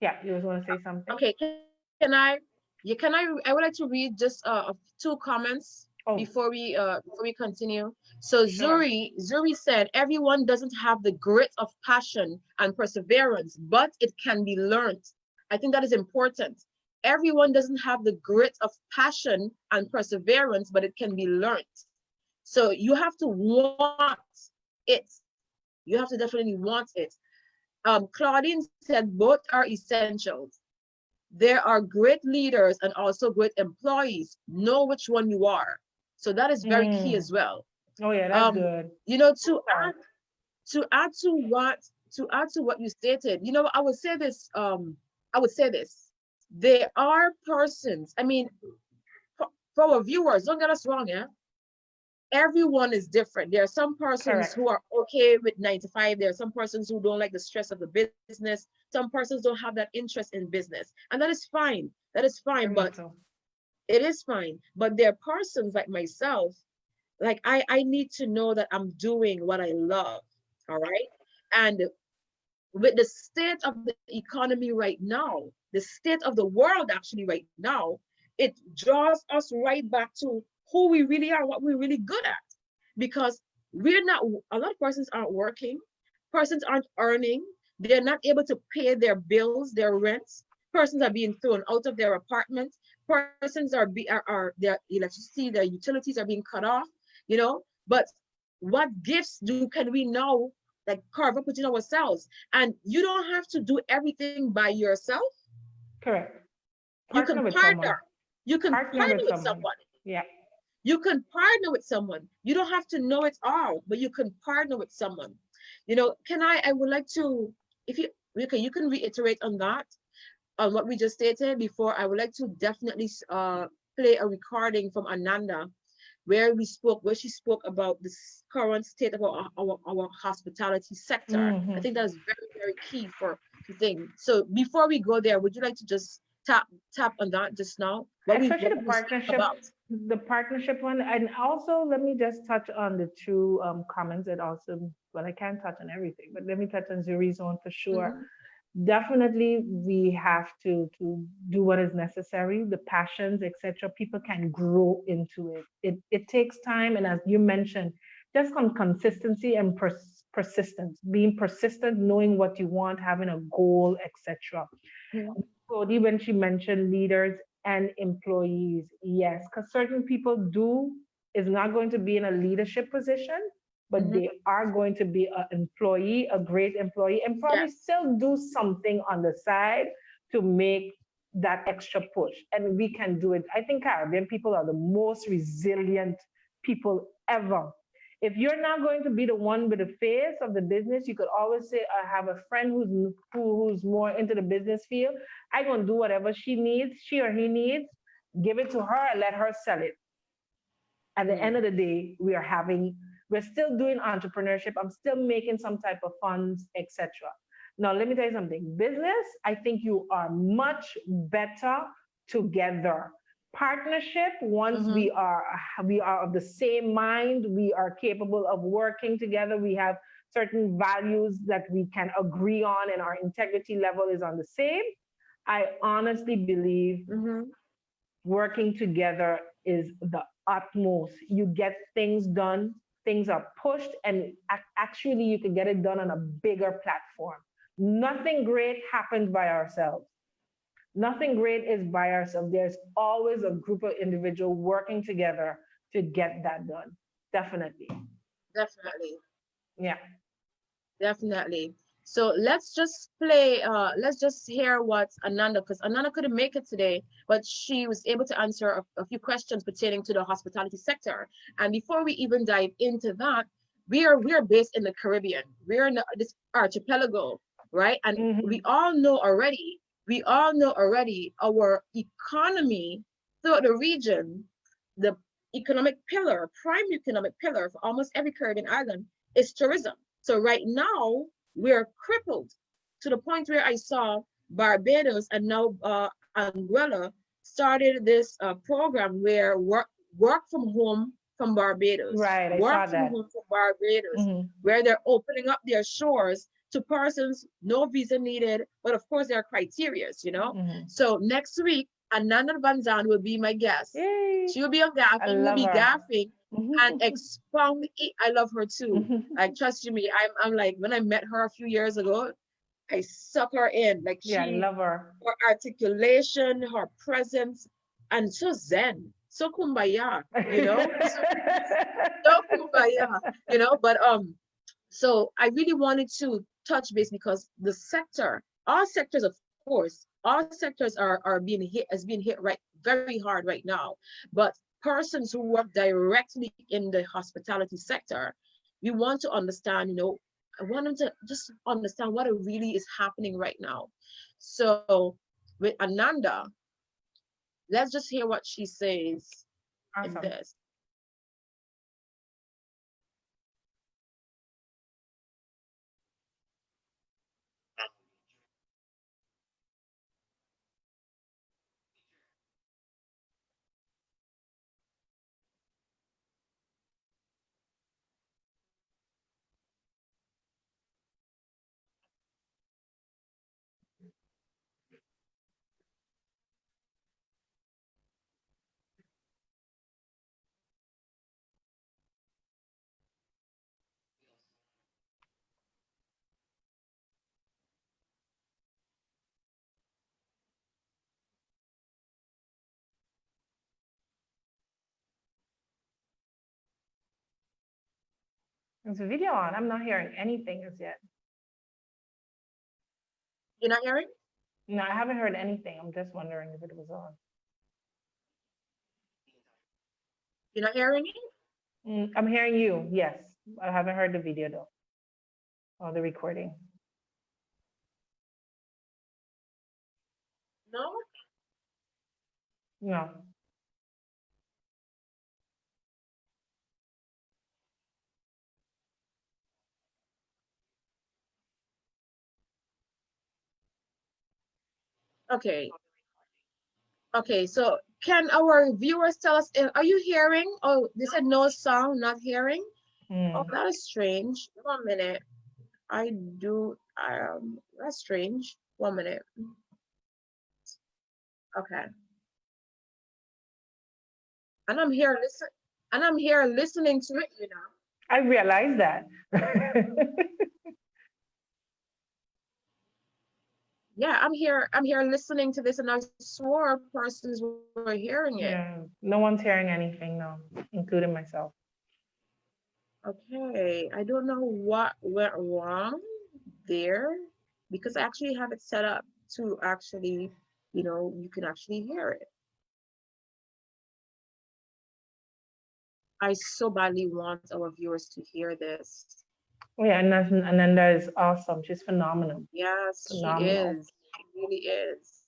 Yeah, you was want to say something? Okay. Can I? Yeah. Can I? I would like to read just two comments Oh, before we continue. So sure. Zuri said everyone doesn't have the grit of passion and perseverance, but it can be learned. I think that is important. Everyone doesn't have the grit of passion and perseverance, but it can be learned. So you have to want it. You have to definitely want it. Claudine said both are essentials. there are great leaders and also great employees. Know which one you are. So that is very key as well. Oh yeah, that's good. You know, Sorry. to add to what you stated, you know, I would say this, there are persons, I mean, for our viewers, don't get us wrong, yeah, everyone is different. There are some persons Correct. who are okay with 9 to 5. There are some persons who don't like the stress of the business. Some persons don't have that interest in business, and that is fine. That is Very fine, much but so. it is fine. But there are persons like myself, like I need to know that I'm doing what I love. All right. And with the state of the economy right now, the state of the world actually right now, it draws us right back to who we really are, what we're really good at. Because we're not, a lot of persons aren't working, persons aren't earning, they're not able to pay their bills, their rents, persons are being thrown out of their apartments, persons are their electricity, their utilities are being cut off, you know. But what gifts can we now like carve up within ourselves? And you don't have to do everything by yourself. Correct. You can Partner with someone. partner. You can Partner partner with with someone. someone. Yeah. You can partner with someone. You don't have to know it all, but you can partner with someone. You know, I would like to, if you, okay, you can reiterate on that, on what we just stated before. I would like to definitely play a recording from Ananda where she spoke about this current state of our hospitality sector. I Mm-hmm. think that is very, very key for the thing. So before we go there, would you like to just tap on that just now? Especially What we were speaking about? the partnership one. And also, let me just touch on the two comments that also, well, I can't touch on everything, but let me touch on Zuri's one for sure. Mhm. Definitely, we have to do what is necessary, the passions, etc. People can grow into it. It takes time, and as you mentioned, just some consistency and persistence, being persistent, knowing what you want, having a goal, etc. Mhm. Cody, when she mentioned leaders and employees, yes, because certain people do is not going to be in a leadership position, but Mhm. they are going to be an employee, a great employee, and probably Yes. still do something on the side to make that extra push. And we can do it. I think Caribbean people are the most resilient people ever. If you're not going to be the one with the face of the business, you could always say, I have a friend who's more into the business field. I'm gonna do whatever she needs, she or he needs, give it to her and let her sell it. At the end Mm. of the day, we're still doing entrepreneurship. I'm still making some type of funds, etc. Now, let me tell you something. Business, I think you are much better together. Partnership, once Mhm. we are of the same mind, we are capable of working together. We have certain values that we can agree on, and our integrity level is on the same. I honestly believe Mhm. working together is the utmost. You get things done, things are pushed, and actually, you can get it done on a bigger platform. Nothing great happens by ourselves. Nothing great is by ourselves. There's always a group of individuals working together to get that done. Definitely. Definitely. Yeah. Definitely. So let's just hear what Ananda, because Ananda couldn't make it today, but she was able to answer a few questions pertaining to the hospitality sector. And before we even dive into that, we are based in the Caribbean. We're in this archipelago, right? And Mm-hmm. we all know already our economy throughout the region, the prime economic pillar for almost every Caribbean island is tourism. So right now we're crippled to the point where I saw Barbados and now Anguilla started this program where work from home from Barbados, Right. I work saw from that. home from Barbados, Mm-hmm. where they're opening up their shores to persons, no visa needed, but of course there are criterias, you know. Mm-hmm. So next week, Ananda Zaandam will be my guest. Yay. She will be on I gaffing, we'll love be her. gaffing and expound it. I love her too. Like trust you me, I'm like when I met her a few years ago, I suck her in. Like Yeah, I she, love her. her articulation, her presence, and so zen, so kumbaya, you know, so kumbaya, you know. But so I really wanted to touch base because the sector, all sectors, of course, all sectors are being hit, right very hard right now. But persons who work directly in the hospitality sector, we want to understand, you know, I want them to just understand what really is happening right now. So with Anenda, let's just hear what she says in Awesome. this. There's a video on. I'm not hearing anything as yet. You're not hearing? No, I haven't heard anything. I'm just wondering if it was on. You're not hearing me? I'm hearing you, yes. I haven't heard the video though, or the recording. No? No. Okay. Okay, so can our viewers tell us, are you hearing? Oh, they said no sound, not hearing. Oh, that is strange. 1 minute. That's strange. 1 minute. Okay. And I'm here listening to it, you know. I realize that. Yeah, I'm here listening to this, and I swore persons were hearing it. Yeah, no one's hearing anything, no, including myself. Okay, I don't know what went wrong there, because I actually have it set up to actually, you know, you can actually hear it. I so badly want our viewers to hear this. Yeah, and Anenda is awesome. She's phenomenal. Yes, Phenomenal. she is. She really is.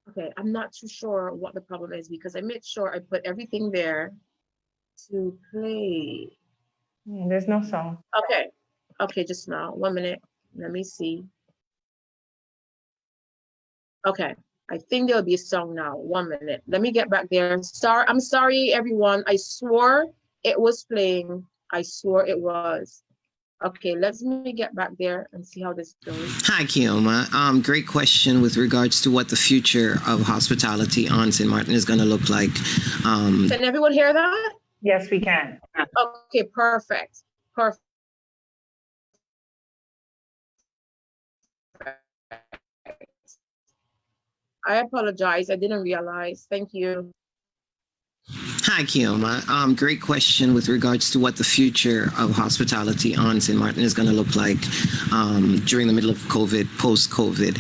Okay, I'm not too sure what the problem is, because I made sure I put everything there to play. There's no song. Okay, okay, just now, 1 minute. Let me see. Okay, I think there'll be a song now. 1 minute. Let me get back there. I'm sorry, everyone. I swore it was playing. I swore it was. Okay, let me get back there and see how this goes. Hi, Keoma. Great question with regards to what the future of hospitality on St. Maarten is going to look like. Can everyone hear that? Yes, we can. Okay, perfect. Perfect. I apologize. I didn't realize. Thank you. Hi, Keoma. Great question with regards to what the future of hospitality on St. Maarten is going to look like during the middle of COVID, post-COVID.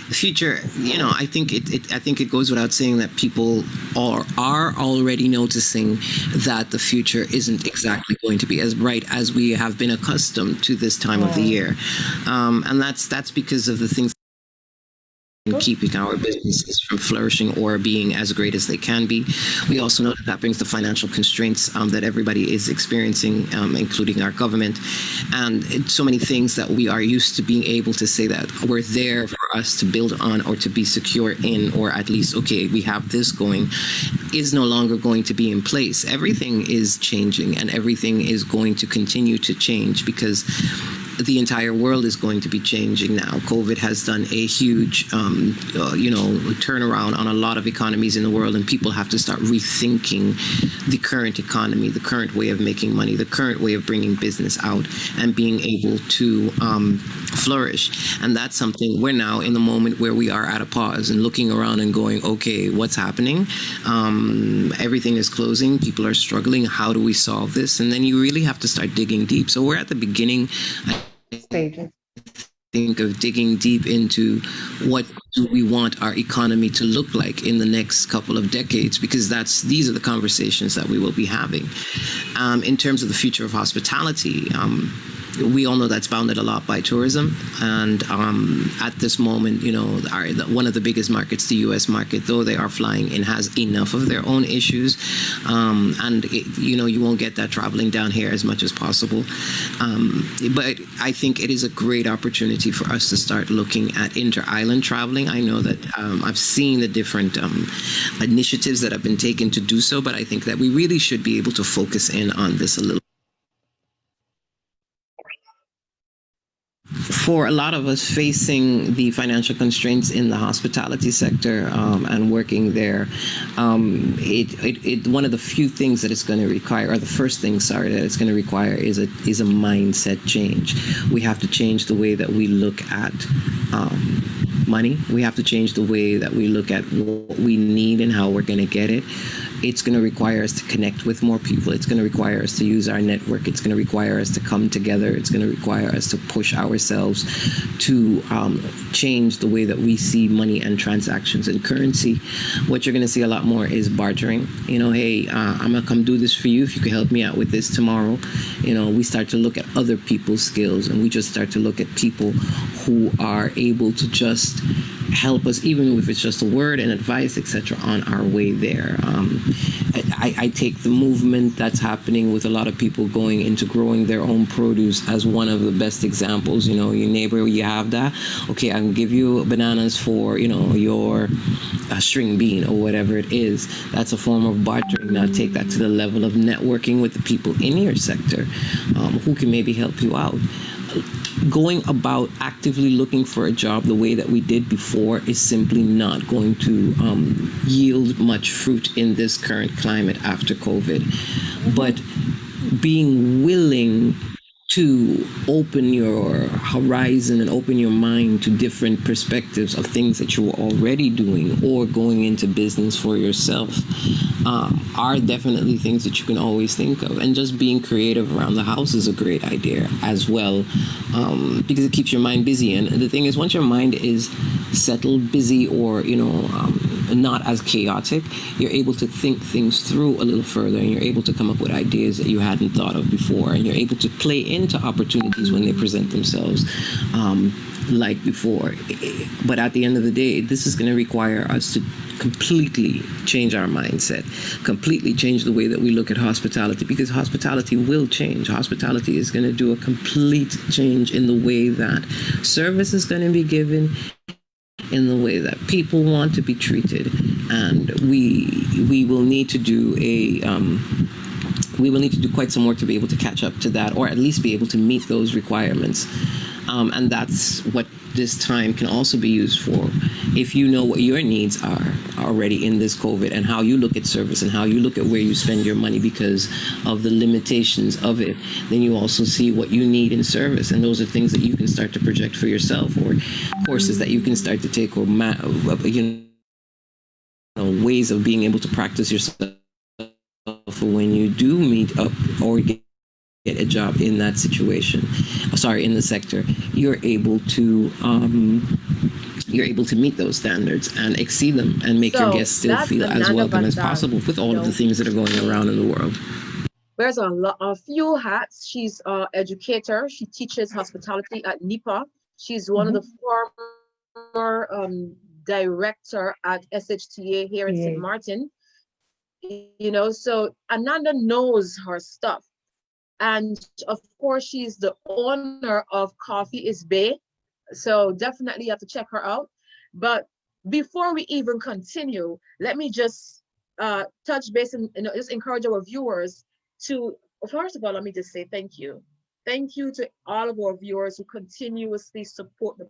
The future, you know, I think it goes without saying that people are already noticing that the future isn't exactly going to be as bright as we have been accustomed to this time of the year, and that's because of the things keeping our businesses from flourishing or being as great as they can be. We also know that brings the financial constraints that everybody is experiencing, including our government, and so many things that we are used to being able to say that we're there for us to build on or to be secure in, or at least, okay, we have this going, is no longer going to be in place. Everything is changing, and everything is going to continue to change, because the entire world is going to be changing now. COVID has done a huge, turnaround on a lot of economies in the world, and people have to start rethinking the current economy, the current way of making money, the current way of bringing business out and being able to flourish. And that's something we're now in the moment where we are at a pause and looking around and going, okay, what's happening? Everything is closing. People are struggling. How do we solve this? And then you really have to start digging deep. So we're at the beginning Stages. think of digging deep into what do we want our economy to look like in the next couple of decades, because these are the conversations that we will be having. In terms of the future of hospitality, we all know that's bounded a lot by tourism, and at this moment, one of the biggest markets, the U.S. market, though they are flying in, has enough of their own issues, and you won't get that traveling down here as much as possible. But I think it is a great opportunity for us to start looking at inter-island traveling. I know that I've seen the different initiatives that have been taken to do so, but I think that we really should be able to focus in on this a little. For a lot of us facing the financial constraints in the hospitality sector and working there, one of the few things that it's going to require, or the first thing, that it's going to require is a mindset change. We have to change the way that we look at money. We have to change the way that we look at what we need and how we're going to get it. It's going to require us to connect with more people. It's going to require us to use our network. It's going to require us to come together. It's going to require us to push ourselves to change the way that we see money and transactions and currency. What you're going to see a lot more is bartering. Hey, I'm going to come do this for you if you could help me out with this tomorrow. We start to look at other people's skills, and we just start to look at people who are able to just help us, even if it's just a word and advice, etc., on our way there. I take the movement that's happening with a lot of people going into growing their own produce as one of the best examples. Your neighbor, you have that. Okay, I can give you bananas for, your string bean or whatever it is. That's a form of bartering. Now take that to the level of networking with the people in your sector who can maybe help you out. Going about actively looking for a job the way that we did before is simply not going to yield much fruit in this current climate after COVID. But being willing to open your horizon and open your mind to different perspectives of things that you were already doing or going into business for yourself are definitely things that you can always think of. And just being creative around the house is a great idea as well, because it keeps your mind busy. And the thing is, once your mind is settled, busy, or not as chaotic, you're able to think things through a little further, and you're able to come up with ideas that you hadn't thought of before, and you're able to play into opportunities when they present themselves like before. But at the end of the day, this is going to require us to completely change our mindset, completely change the way that we look at hospitality, because hospitality will change. Hospitality is going to do a complete change in the way that service is going to be given, in the way that people want to be treated, and we will need to do quite some work to be able to catch up to that, or at least be able to meet those requirements. And that's what this time can also be used for. If you know what your needs are already in this COVID, and how you look at service and how you look at where you spend your money because of the limitations of it, then you also see what you need in service. And those are things that you can start to project for yourself, or courses that you can start to take, or ways of being able to practice yourself for when you do meet up or get a job in that situation, in the sector. You're able to meet those standards and exceed them, and make your guests still feel as welcome as possible with all of the things that are going around in the world. Wears a few hats. She's an educator. She teaches hospitality at NIPA. She's one of the former director at SHTA here in St. Maarten. So Anenda knows her stuff. And of course, she's the owner of Coffee is Bay. So definitely you have to check her out. But before we even continue, let me just touch base and just encourage our viewers to, first of all, let me just say thank you. thank you to all of our viewers who continuously support the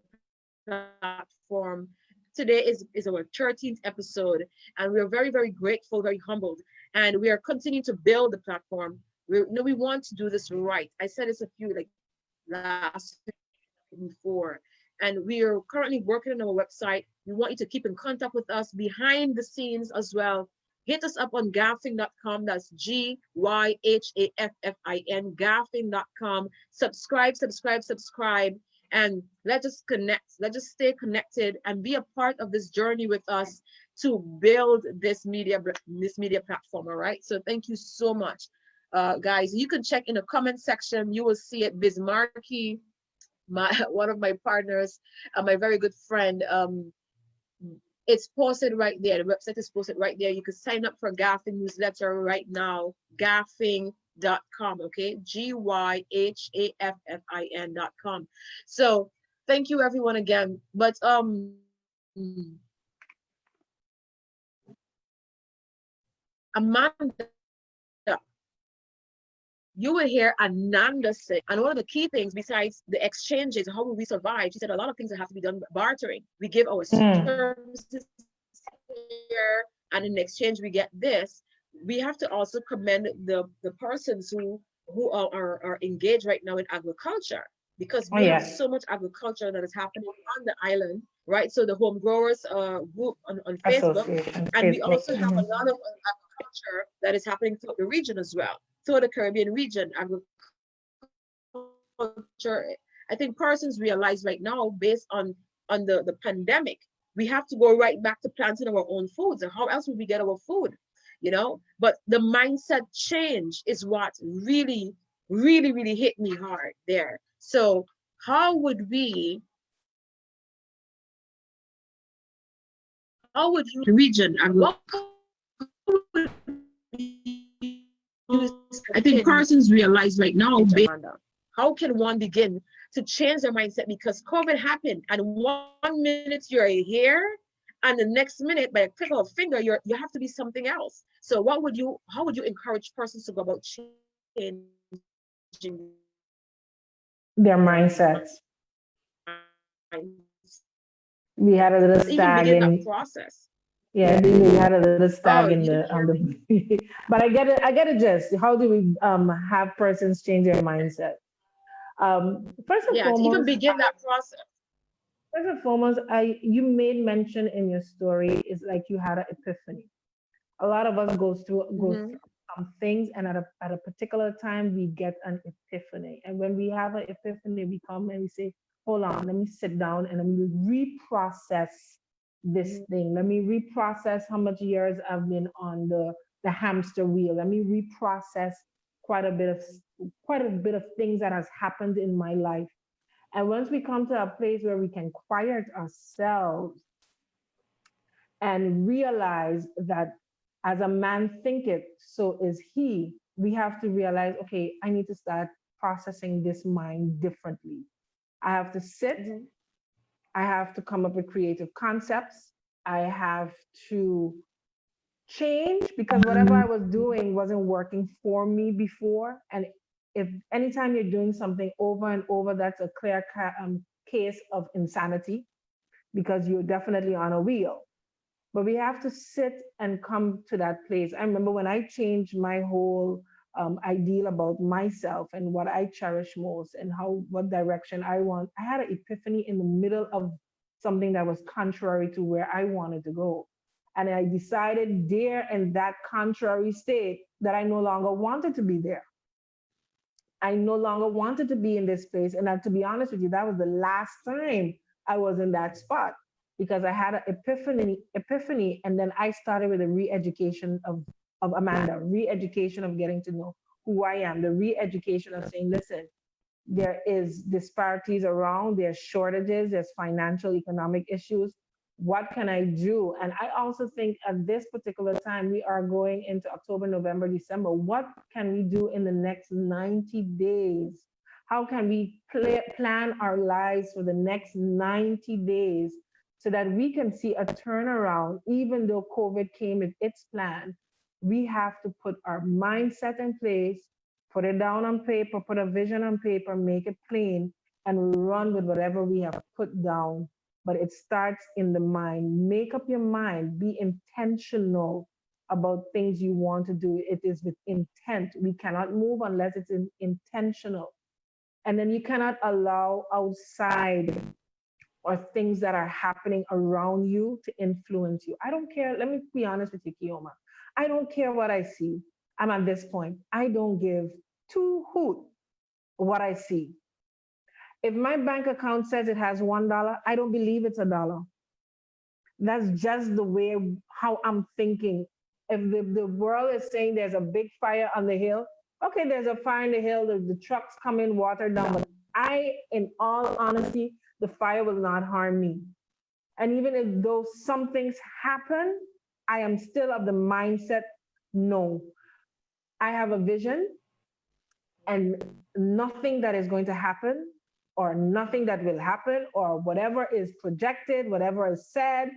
platform. Today is our 13th episode, and we're very, very grateful, very humbled, and we are continuing to build the platform. We want to do this right. I said this a few like last week before, and we are currently working on our website. We want you to keep in contact with us behind the scenes as well. Hit us up on gyhaffin.com. That's Gyhaffin, gyhaffin.com. Subscribe, and let us connect. Let us stay connected and be a part of this journey with us to build this media platform. All right. So thank you so much, guys. You can check in the comment section. You will see it. Bismarcky, one of my partners, my very good friend. It's posted right there. The website is posted right there. You can sign up for Gyhaffin newsletter right now. Gyhaffin.com. Okay, Gyhaffin.com. So thank you everyone again. But Amanda, you will hear Anenda say, and one of the key things besides the exchanges, how will we survive? She said a lot of things that have to be done bartering. We give our services here, and in exchange we get this. We have to also commend the persons who are engaged right now in agriculture, because we have so much agriculture that is happening on the island, right? So the home growers group on Facebook, and we also have a lot of agriculture that is happening throughout the region as well. Through the Caribbean region, agriculture, I think persons realize right now, based on the pandemic, we have to go right back to planting our own foods. And how else would we get our food? You know, but the mindset change is what really, really, really hit me hard there. So how would you region and what I think persons realize right now, how can one begin to change their mindset? Because COVID happened, and 1 minute you're here, and the next minute, by a click of a finger, you have to be something else. So how would you encourage persons to go about changing their mindsets? We had a little stag in that process. Yeah, we had a little stag in the but I get it gist. How do we have persons change their mindset? First and foremost, to even begin that process. First and foremost, you made mention in your story is like you had an epiphany. A lot of us go through some things, and at a particular time we get an epiphany. And when we have an epiphany, we come and we say, hold on, let me sit down and let me reprocess this thing. Let me reprocess how much years I've been on the hamster wheel. Let me reprocess quite a bit of things that has happened in my life. And once we come to a place where we can quiet ourselves and realize that as a man thinketh, so is he, we have to realize, okay, I need to start processing this mind differently. I have to sit, I have to come up with creative concepts, I have to change, because whatever I was doing wasn't working for me before. And if anytime you're doing something over and over, that's a clear case of insanity, because you're definitely on a wheel. But we have to sit and come to that place. I remember when I changed my whole ideal about myself and what I cherish most and what direction I want, I had an epiphany in the middle of something that was contrary to where I wanted to go. And I decided there in that contrary state that I no longer wanted to be there. I no longer wanted to be in this place. And to be honest with you, that was the last time I was in that spot, because I had an epiphany, and then I started with a re-education of Amanda, re-education of getting to know who I am, the re-education of saying, listen, there is disparities around, there's shortages, there's financial, economic issues. What can I do? And I also think at this particular time, we are going into October, November, December. What can we do in the next 90 days? How can we plan our lives for the next 90 days so that we can see a turnaround? Even though COVID came with its plan, we have to put our mindset in place. Put it down on paper, put a vision on paper, make it plain, and run with whatever we have put down. But it starts in the mind. Make up your mind. Be intentional about things you want to do. It is with intent. We cannot move unless it's intentional. And then you cannot allow outside or things that are happening around you to influence you. I don't care. Let me be honest with you, Keoma. I don't care what I see. I'm at this point. I don't give two hoot what I see. If my bank account says it has $1, I don't believe it's $1. That's just the way how I'm thinking. If the world is saying there's a big fire on the hill, okay, there's a fire in the hill, the trucks come in, water down, but in all honesty, the fire will not harm me. And even if those some things happen, I am still of the mindset, no, I have a vision and nothing that is going to happen or nothing that will happen or whatever is projected, whatever is said,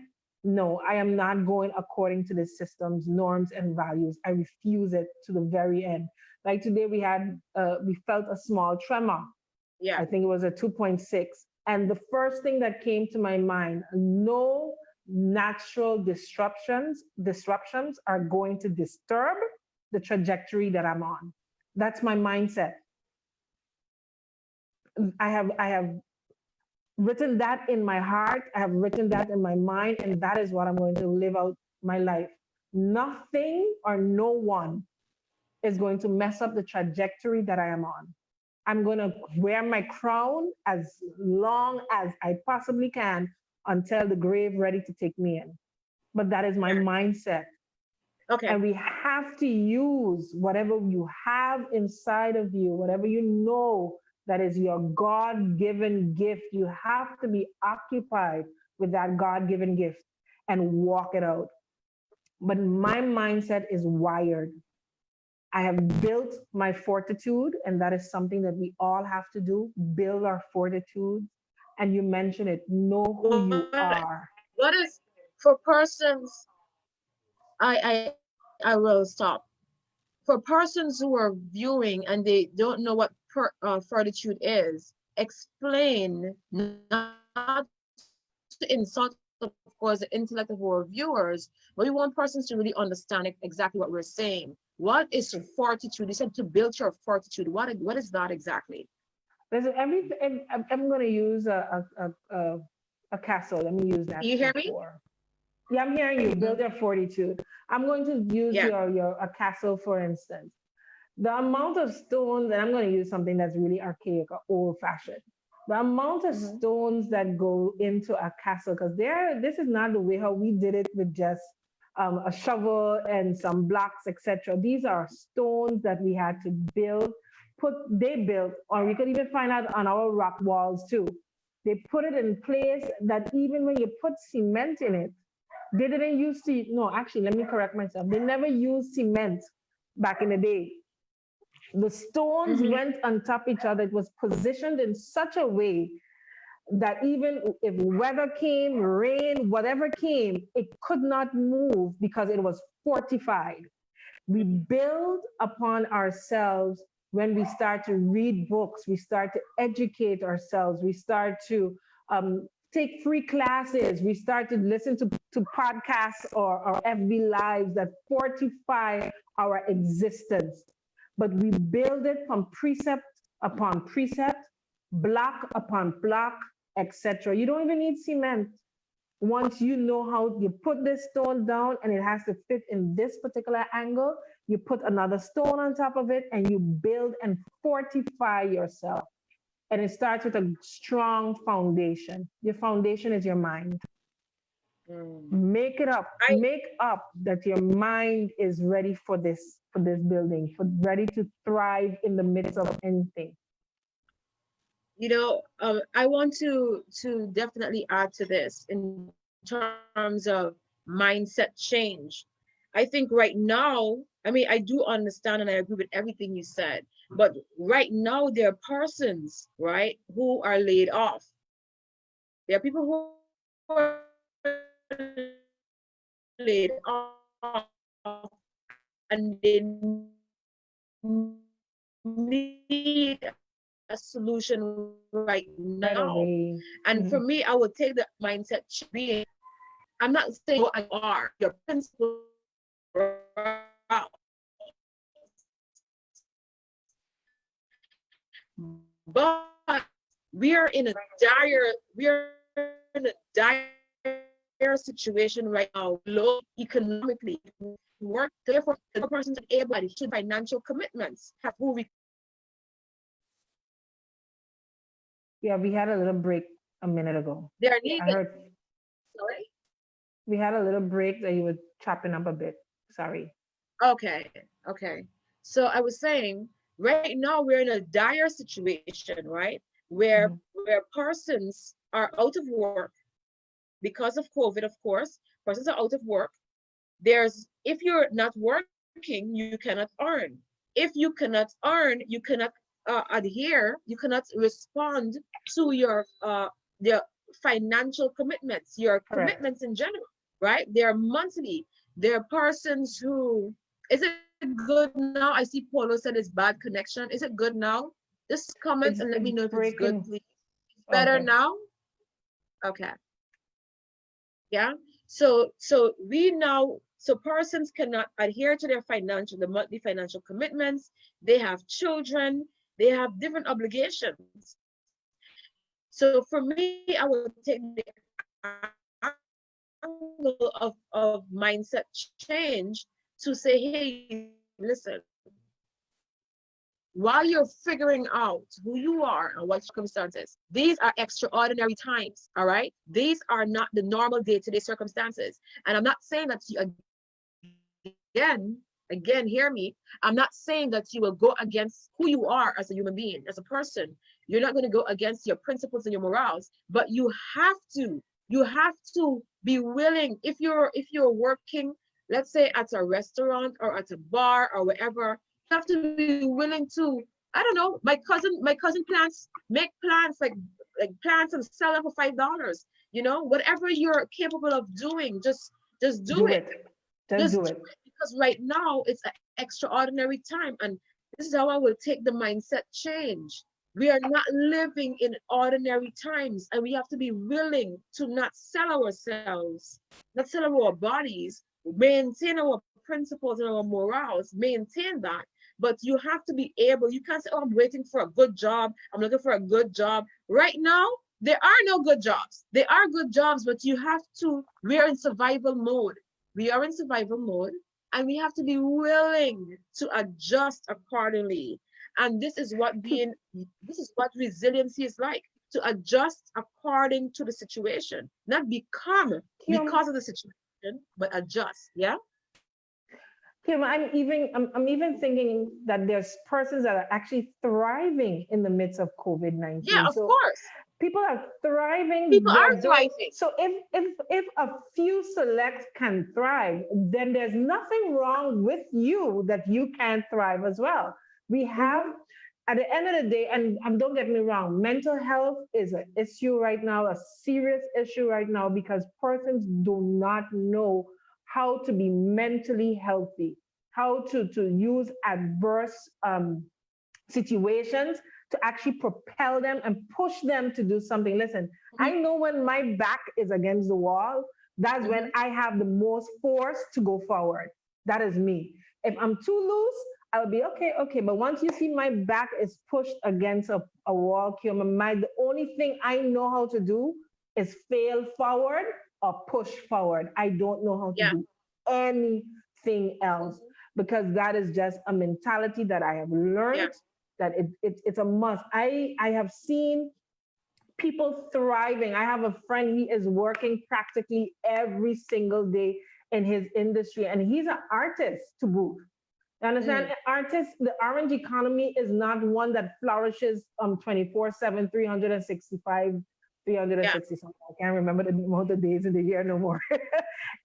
no, I am not going according to the system's norms and values. I refuse it to the very end. Like today we felt a small tremor. Yeah. I think it was a 2.6. And the first thing that came to my mind, no natural disruptions are going to disturb the trajectory that I'm on. That's my mindset. I have written that in my heart. I have written that in my mind, and that is what I'm going to live out my life. Nothing or no one is going to mess up the trajectory that I am on. I'm going to wear my crown as long as I possibly can until the grave ready to take me in. But that is my mindset. Okay. And we have to use whatever you have inside of you, whatever you know that is your God-given gift. You have to be occupied with that God-given gift and walk it out. But my mindset is wired. I have built my fortitude, and that is something that we all have to do, build our fortitude. And you mentioned it, know who you are. What is, for persons, I will stop. For persons who are viewing and they don't know what fortitude is, explain, not to insult, of course, the intellect of our viewers, but we want persons to really understand exactly what we're saying. What is fortitude? You said to build your fortitude. What is that exactly? There's everything. I'm going to use a castle. Let me use that. You hear me? Yeah, I'm hearing you. Build your fortitude. I'm going to use a castle, for instance. The amount of stones, and I'm going to use something that's really archaic or old-fashioned. The amount of stones that go into a castle, because this is not the way how we did it with just a shovel and some blocks, etc. These are stones that we had to build. They built, or we could even find out on our rock walls too. They put it in place that even when you put cement in it, they didn't use actually, let me correct myself. They never used cement back in the day. The stones went on top of each other. It was positioned in such a way that even if weather came, rain, whatever came, it could not move because it was fortified. We build upon ourselves when we start to read books, we start to educate ourselves, we start to take free classes, we start to listen to podcasts or FB Lives that fortify our existence. But we build it from precept upon precept, block upon block, etc. You don't even need cement. Once you know how you put this stone down and it has to fit in this particular angle, you put another stone on top of it and you build and fortify yourself. And it starts with a strong foundation. Your foundation is your mind. Make it up. Make up that your mind is ready for this building, ready to thrive in the midst of anything. You know, I want to definitely add to this in terms of mindset change. I think right now, I mean, I do understand and I agree with everything you said, but right now there are persons, right, who are laid off. There are people who are laid off and they need a solution right Right now. away. And for me, I would take the mindset being, I'm not saying what you are, your principles, but we are in a dire situation right now, low economically, work, therefore the person's able to financial commitments have who we Yeah, we had a little break a minute ago. they are I needed. heard Sorry. we had a little break that you were chopping up a bit. Sorry. Okay. So I was saying, right now we're in a dire situation, right? Where Mhm. where persons are out of work because of COVID, of course. Persons are out of work. There's if you're not working, you cannot earn. If you cannot earn, you cannot adhere, you cannot respond to your financial commitments, your Correct. commitments in general, right? They're monthly. There are persons who is it good now? I see Polo said it's bad connection. Is it good now? Just comment and let me know It's if it's good, breaking. please. It's better Okay. now? Okay. Yeah. So persons cannot adhere to their the monthly financial commitments. They have children, they have different obligations. So for me, I would take the angle of mindset change to say, hey, listen, while you're figuring out who you are and what circumstances, these are extraordinary times, all right? These are not the normal day-to-day circumstances. And I'm not saying that you, again, hear me, I'm not saying that you will go against who you are as a human being, as a person. You're not going to go against your principles and your morals, but you have to be willing. If you're working, let's say at a restaurant or at a bar or wherever, you have to be willing to, I don't know, my cousin plants make plants like plants and sell them for $5. Whatever you're capable of doing, just do Do it. it. Just Just do do it. it, because right now it's an extraordinary time. And this is how I will take the mindset change. We are not living in ordinary times, and we have to be willing to not sell ourselves, not sell our bodies, maintain our principles and our morals, maintain that. But you have to be able, you can't say, oh, I'm waiting for a good job. I'm looking for a good job. Right now, there are no good jobs. There are good jobs, but we're in survival mode. We are in survival mode, and we have to be willing to adjust accordingly. And this is what resiliency is like, to adjust according to the situation, not become Kim, because of the situation, but adjust. Yeah. Kim, I'm even thinking that there's persons that are actually thriving in the midst of COVID Yeah, 19. of So course. people are thriving. People are thriving. So if a few select can thrive, then there's nothing wrong with you that you can thrive as well. We have, Mhm. at the end of the day, and don't get me wrong, mental health is an issue right now, a serious issue right now, because persons do not know how to be mentally healthy, how to use adverse situations to actually propel them and push them to do something. Listen, I Mhm. know when my back is against the wall, that's when Mhm. I have the most force to go forward. That is me. If I'm too loose, I'll be okay, okay. But once you see my back is pushed against a wall, Keoma, the only thing I know how to do is fail forward or push forward. I don't know how to Yeah. do anything else Mhm. because that is just a mentality that I have Yeah. learned that it's a must. I have seen people thriving. I have a friend, he is working practically every single day in his industry, and he's an artist to boot. You understand? Mm. Artists, the orange economy is not one that flourishes 24/7, 365, Yeah. 360 something. I can't remember the amount of days in the year no more. The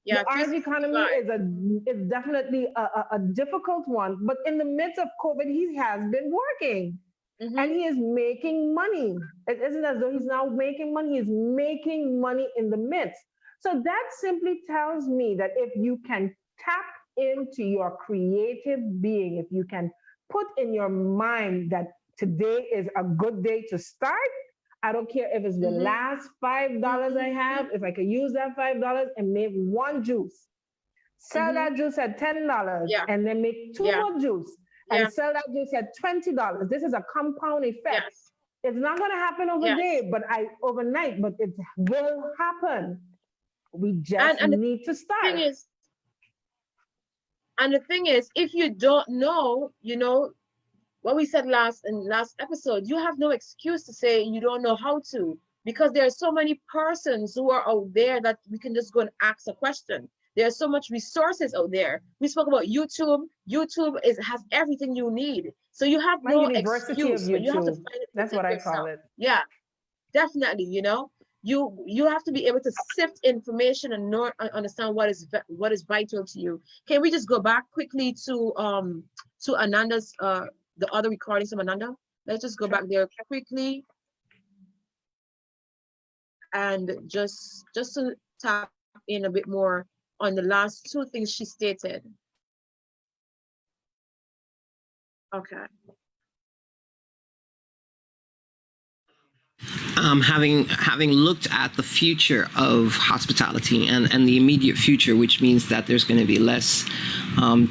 Yeah. orange economy 365. is definitely a difficult one, but in the midst of COVID, he has been working and Mhm. he is making money. It isn't as though he's now making money, he's making money in the midst. So that simply tells me that if you can tap into your creative being, if you can put in your mind that today is a good day to start. I don't care if it's the last $5 I have, if I could use that $5 and make one juice. Sell that juice at $10 and then make two more juice and sell that juice at $20. This is a compound effect. Yes. It's not going to happen overnight, but it will happen. We just need to start. The thing is, if you don't know, what we said last episode, you have no excuse to say you don't know how to, because there are so many persons who are out there that we can just go and ask a question. There's so much resources out there. We spoke about YouTube. YouTube has everything you need. So you have no excuse. You have to find it. That's what I call it. Yeah, definitely. You have to be able to sift information and understand what is vital to you. Can we just go back quickly to Ananda's the other recordings of Anenda? Let's just go back there quickly and just to tap in a bit more on the last two things she stated. Okay. Having looked at the future of hospitality and the immediate future, which means that there's going to be less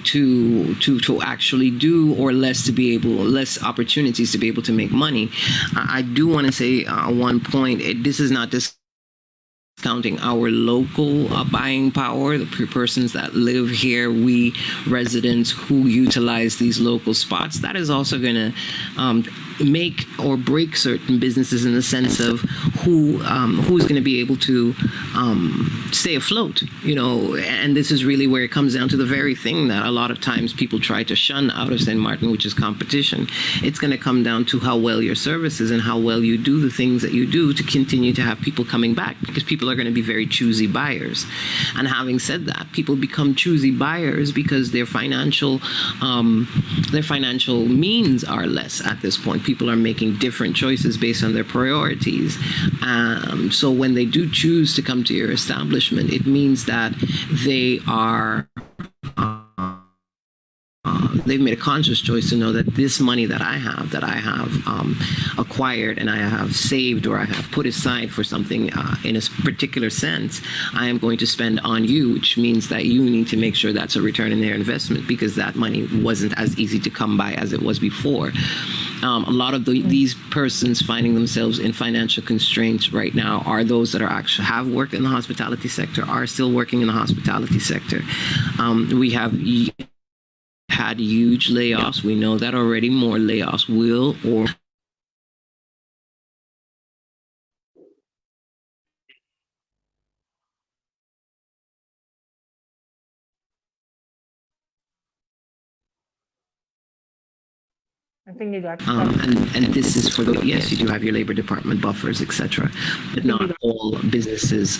to actually do, or less opportunities to be able to make money. I do want to say one point. This is not discounting our local buying power, the persons that live here, we residents who utilize these local spots. That is also going to make or break certain businesses in the sense of who's going to be able to stay afloat, and this is really where it comes down to the very thing that a lot of times people try to shun out of St. Maarten, which is competition. It's going to come down to how well your service is and how well you do the things that you do to continue to have people coming back, because people are going to be very choosy buyers. And having said that, people become choosy buyers because their financial means are less at this point. People are making different choices based on their priorities. So when they do choose to come to your establishment, it means that they are they've made a conscious choice to know that this money that I have acquired and I have saved or I have put aside for something in a particular sense, I am going to spend on you, which means that you need to make sure that's a return in their investment, because that money wasn't as easy to come by as it was before. A lot of these persons finding themselves in financial constraints right now are those that are actually have worked in the hospitality sector, are still working in the hospitality sector. We have had huge layoffs. We know that already. More layoffs will or I think you got and this is for the, yes, you do have your labor department buffers, etc., but not all businesses,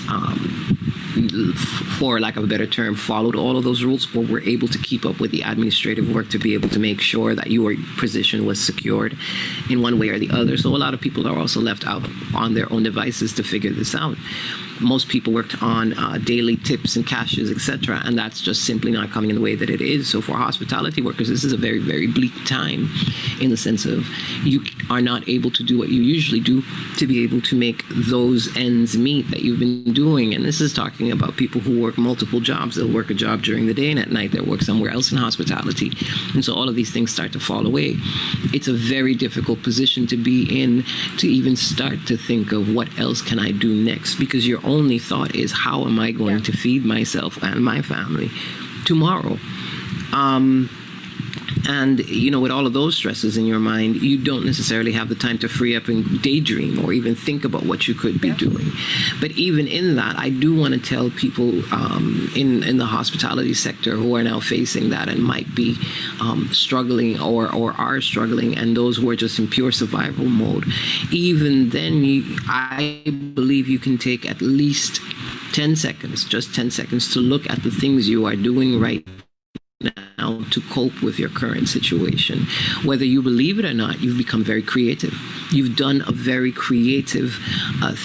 for lack of a better term, followed all of those rules or were able to keep up with the administrative work to be able to make sure that your position was secured in one way or the other. So a lot of people are also left out on their own devices to figure this out. Most people worked on daily tips and cashes, etc., and that's just simply not coming in the way that it is. So for hospitality workers, this is a very, very bleak time, in the sense of you are not able to do what you usually do to be able to make those ends meet that you've been doing. And this is talking about people who work multiple jobs. They'll work a job during the day, and at night they'll work somewhere else in hospitality. And so all of these things start to fall away. It's a very difficult position to be in, to even start to think of what else can I do next, because your only thought is, how am I going to feed myself and my family tomorrow? And, with all of those stresses in your mind, you don't necessarily have the time to free up and daydream or even think about what you could be doing. But even in that, I do want to tell people in the hospitality sector who are now facing that and might be struggling or are struggling, and those who are just in pure survival mode, even then, I believe you can take at least 10 seconds, just 10 seconds, to look at the things you are doing right now to cope with your current situation. Whether you believe it or not, you've become very creative. You've done a very creative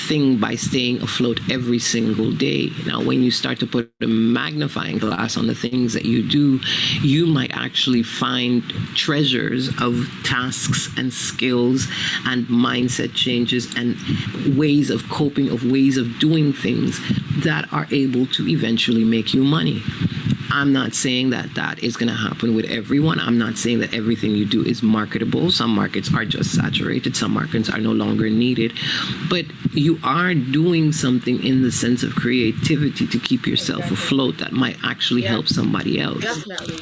thing by staying afloat every single day. Now, when you start to put a magnifying glass on the things that you do, you might actually find treasures of tasks and skills and mindset changes and ways of coping, of ways of doing things that are able to eventually make you money. I'm not saying that that is going to happen with everyone. I'm not saying that everything you do is marketable. Some markets are just saturated. Some markets are no longer needed. But you are doing something in the sense of creativity to keep yourself afloat that might actually help somebody else. Definitely.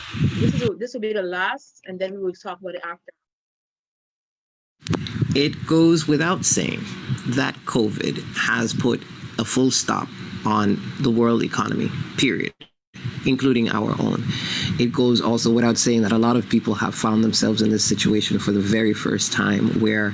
This will be the last, and then we will talk about it after. It goes without saying that COVID has put a full stop on the world economy, period, including our own. It goes also without saying that a lot of people have found themselves in this situation for the very first time, where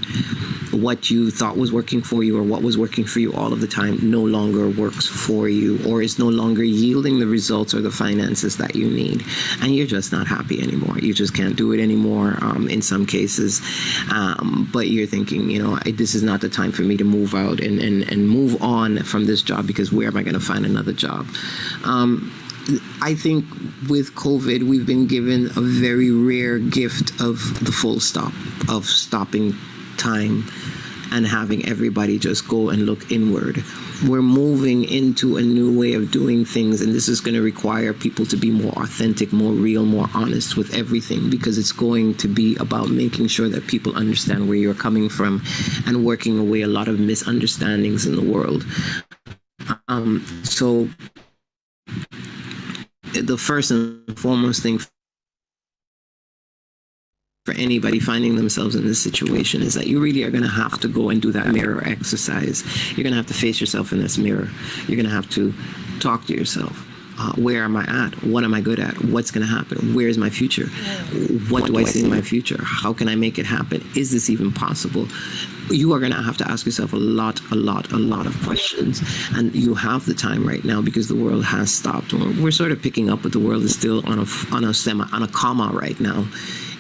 what you thought was working for you or what was working for you all of the time no longer works for you, or is no longer yielding the results or the finances that you need. And you're just not happy anymore. You just can't do it anymore in some cases. But you're thinking, you know, this is not the time for me to move out and move on from this job, because where am I going to find another job? I think with COVID, we've been given a very rare gift of the full stop, of stopping time and having everybody just go and look inward. We're moving into a new way of doing things, and this is going to require people to be more authentic, more real, more honest with everything, because it's going to be about making sure that people understand where you're coming from and working away a lot of misunderstandings in the world. So the first and foremost thing for anybody finding themselves in this situation is that you really are going to have to go and do that mirror exercise. You're going to have to face yourself in this mirror. You're going to have to talk to yourself. Where am I at? What am I good at? What's going to happen? Where's my future? What do I see in my future? How can I make it happen? Is this even possible? You are going to have to ask yourself a lot of questions. And you have the time right now, because the world has stopped. We're sort of picking up, but the world is still on a comma right now,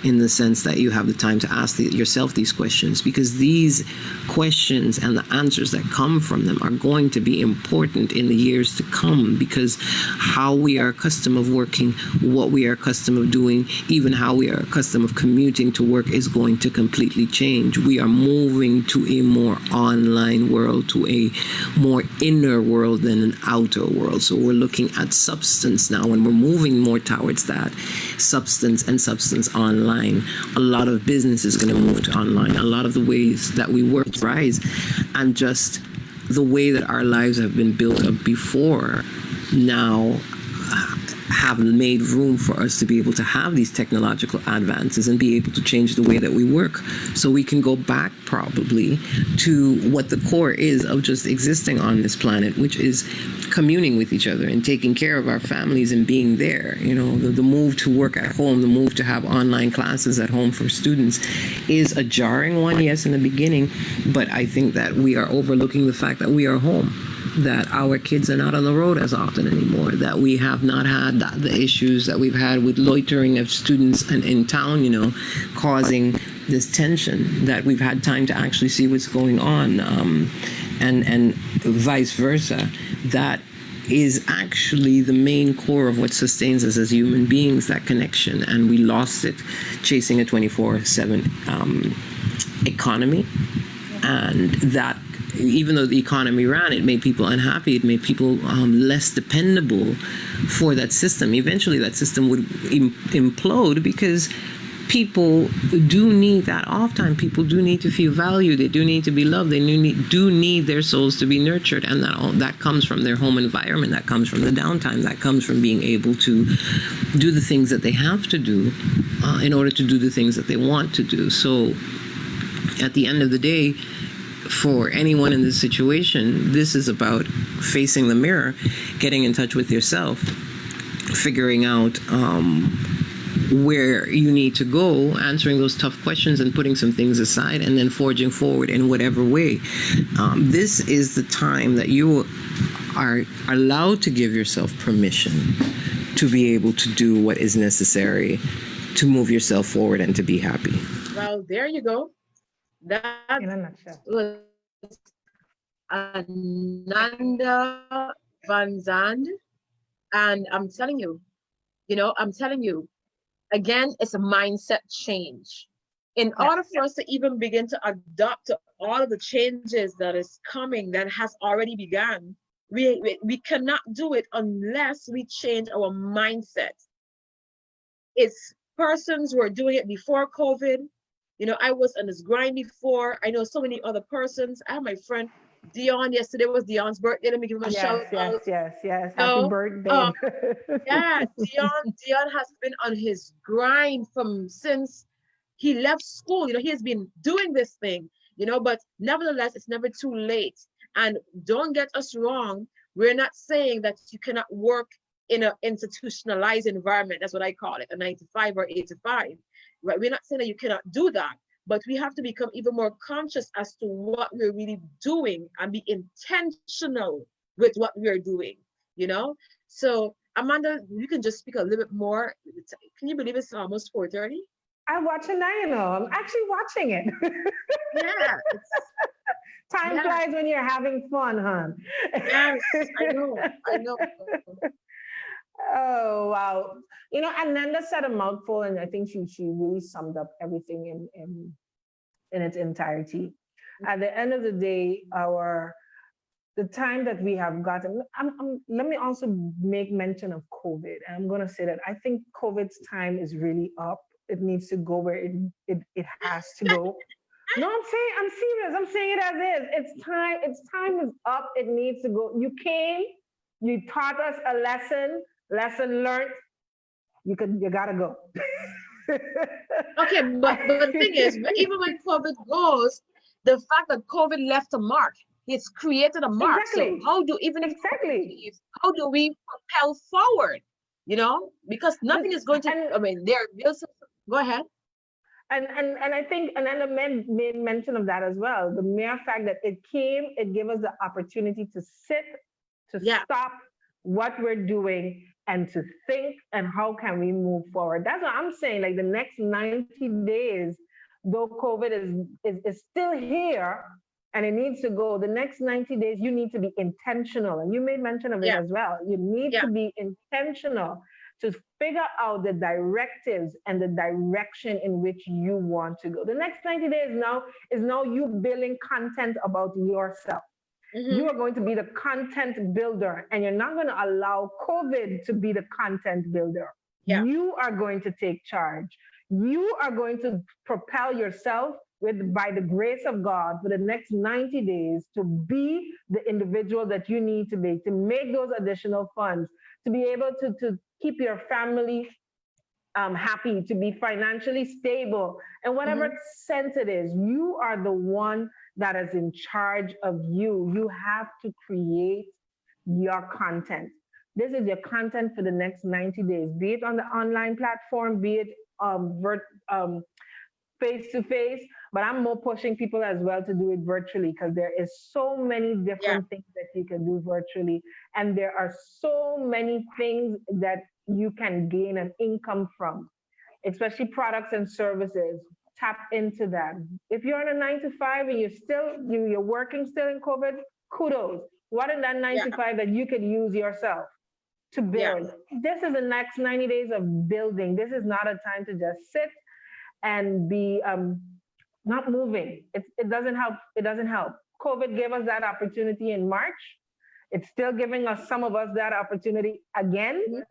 in the sense that you have the time to ask yourself these questions, because these questions and the answers that come from them are going to be important in the years to come, because how we are accustomed of working, what we are accustomed of doing, even how we are accustomed of commuting to work is going to completely change. We are moving to a more online world, to a more inner world than an outer world. So we're looking at substance now, and we're moving more towards that substance and substance online. A lot of business is going to move to online. A lot of the ways that we work rise, and just the way that our lives have been built up before now have made room for us to be able to have these technological advances and be able to change the way that we work. So we can go back probably to what the core is of just existing on this planet, which is communing with each other and taking care of our families and being there. You know, the move to work at home, the move to have online classes at home for students is a jarring one, yes, in the beginning, but I think that we are overlooking the fact that we are home, that our kids are not on the road as often anymore, that we have not had the issues that we've had with loitering of students in town, you know, causing this tension, that we've had time to actually see what's going on, and vice versa. That is actually the main core of what sustains us as human beings, that connection, and we lost it chasing a 24/7 economy. And that, even though the economy ran, it made people unhappy. It made people less dependable for that system. Eventually, that system would implode, because people do need that off time. People do need to feel valued. They do need to be loved. They do need their souls to be nurtured, and that comes from their home environment. That comes from the downtime. That comes from being able to do the things that they have to do in order to do the things that they want to do. So, at the end of the day, for anyone in this situation, this is about facing the mirror, getting in touch with yourself, figuring out where you need to go, answering those tough questions and putting some things aside, and then forging forward in whatever way. This is the time that you are allowed to give yourself permission to be able to do what is necessary to move yourself forward and to be happy. Well, there you go. That In a nutshell. was Anenda Zaandam. And I'm telling you, again, it's a mindset change. In order for us to even begin to adapt to all of the changes that is coming, that has already begun, we cannot do it unless we change our mindset. It's persons who are doing it before COVID. I was on this grind before. I know so many other persons. I have my friend Dion. Yesterday was Dion's birthday. Let me give him a shout out. Yes. Happy birthday. Yeah, Dion has been on his grind since he left school. He has been doing this thing, but nevertheless, it's never too late. And don't get us wrong. We're not saying that you cannot work in an institutionalized environment. That's what I call it, a 9 to 5 or 8 to 5. Right? We're not saying that you cannot do that, but we have to become even more conscious as to what we're really doing and be intentional with what we're doing, So Amanda, you can just speak a little bit more. Can you believe it's almost 4:30? I'm watching now, I'm actually watching it. Yeah. Time flies when you're having fun, huh? Yes, I know. Oh, wow. Ananda said a mouthful, and I think she really summed up everything in its entirety. At the end of the day, the time that we have gotten, let me also make mention of COVID. And I'm going to say that I think COVID's time is really up. It needs to go where it has to go. No, I'm serious. I'm saying it as is. Its time is up. It needs to go. You came, you taught us a lesson learned. You gotta go. Okay, but the thing is, even when COVID goes, the fact that COVID left a mark, it's created a mark. Exactly. So how do we propel forward? Because nothing is going to. Go ahead. And I think Anenda made mention of that as well. The mere fact that it gave us the opportunity to sit, stop what we're doing, and to think, and how can we move forward. That's what I'm saying. Like the next 90 days, though COVID is still here and it needs to go, the next 90 days, you need to be intentional. And you made mention of it as well. You need to be intentional to figure out the directives and the direction in which you want to go. The next 90 days is now you building content about yourself. Mm-hmm. You are going to be the content builder, and you're not going to allow COVID to be the content builder. Yeah. You are going to take charge. You are going to propel yourself by the grace of God for the next 90 days to be the individual that you need to be, to make those additional funds, to be able to keep your family happy, to be financially stable. And whatever sense it is, you are the one that is in charge of you. You have to create your content. This is your content for the next 90 days, be it on the online platform, be it face-to-face, but I'm more pushing people as well to do it virtually, because there is so many different things that you can do virtually. And there are so many things that you can gain an income from, especially products and services. Tap into that. If you're on a 9 to 5 and you're working still in COVID, kudos. What in that 9 to 5 that you could use yourself to build? This is the next 90 days of building. This is not a time to just sit and be not moving. It doesn't help. It doesn't help. COVID gave us that opportunity in March. It's still giving some of us that opportunity again.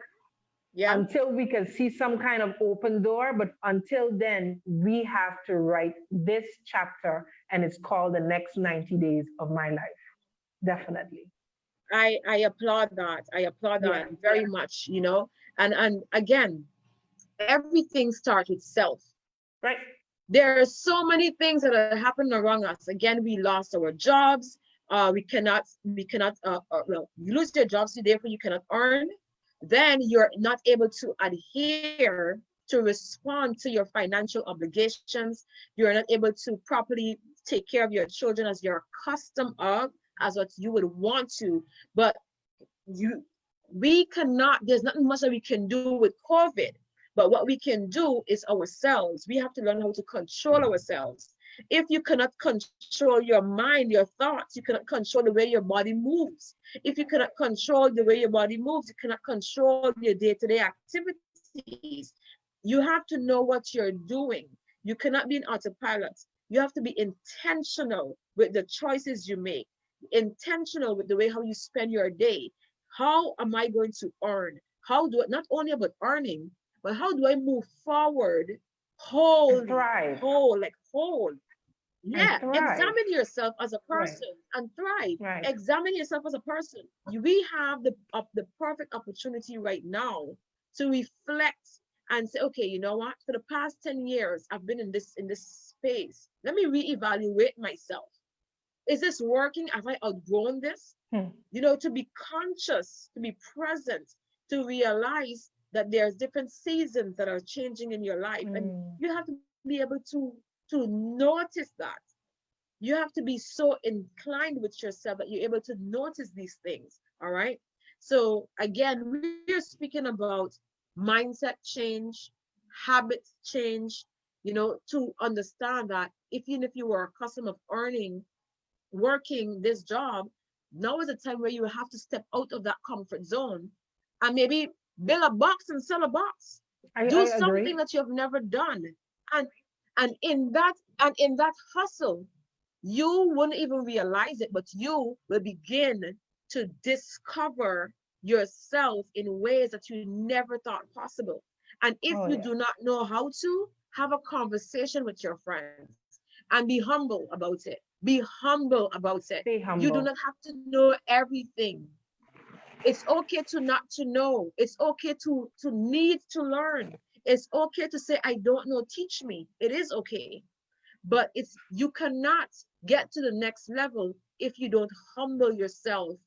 Until we can see some kind of open door. But until then, we have to write this chapter, and it's called The Next 90 Days of My Life. Definitely. I applaud that. I applaud that very much, and again, everything starts with self. Right. There are so many things that are happening around us. Again, we lost our jobs. You lose your jobs, so therefore you cannot earn. Then you're not able to adhere to respond to your financial obligations. You're not able to properly take care of your children as you're accustomed of, as what you would want to. But we cannot, there's nothing much that we can do with COVID, but what we can do is ourselves. We have to learn how to control ourselves. If you cannot control your mind, your thoughts, you cannot control the way your body moves. If you cannot control the way your body moves, you cannot control your day-to-day activities. You have to know what you're doing. You cannot be an autopilot. You have to be intentional with the choices you make, intentional with the way how you spend your day. How am I going to earn? How do I, not only about earning, but how do I move forward whole, like whole? Yeah, examine yourself as a person and thrive. Right. Examine yourself as a person. We have the perfect opportunity right now to reflect and say, okay, you know what? For the past 10 years, I've been in this space. Let me reevaluate myself. Is this working? Have I outgrown this? You know, to be conscious, to be present, to realize that there's different seasons that are changing in your life, and you have to be able to notice that. You have to be so inclined with yourself that you're able to notice these things. All right. So again, we're speaking about mindset change, habits change, you know, to understand that even if you were accustomed of earning, working this job, now is a time where you have to step out of that comfort zone and maybe build a box and sell a box. Do something that you have never done. And in that hustle, you wouldn't even realize it, but you will begin to discover yourself in ways that you never thought possible. And if you do not know how to, have a conversation with your friends and be humble about it. Be humble about it. Be humble. You do not have to know everything. It's okay to not to know. It's okay to need to learn. It's okay to say, I don't know, teach me. It is okay. But you cannot get to the next level if you don't humble yourself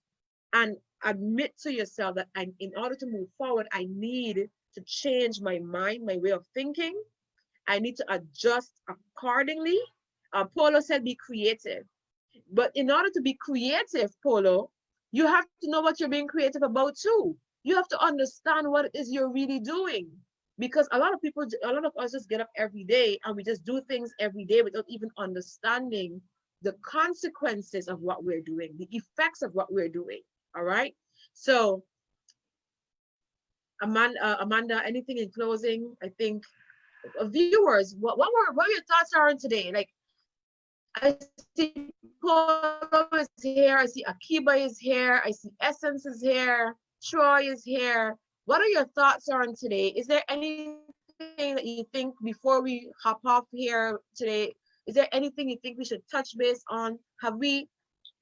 and admit to yourself that in order to move forward, I need to change my mind, my way of thinking. I need to adjust accordingly. Polo said be creative. But in order to be creative, Polo, you have to know what you're being creative about too. You have to understand what it is you're really doing. Because a lot of us just get up every day and we just do things every day without even understanding the consequences of what we're doing, the effects of what we're doing. All right. So, Amanda, anything in closing? I think viewers, what your thoughts are on today? Like, I see Polo is here, I see Akiba is here, I see Essence is here, Troy is here. What are your thoughts on today? Is there anything that you think before we hop off here today? Is there anything you think we should touch base on?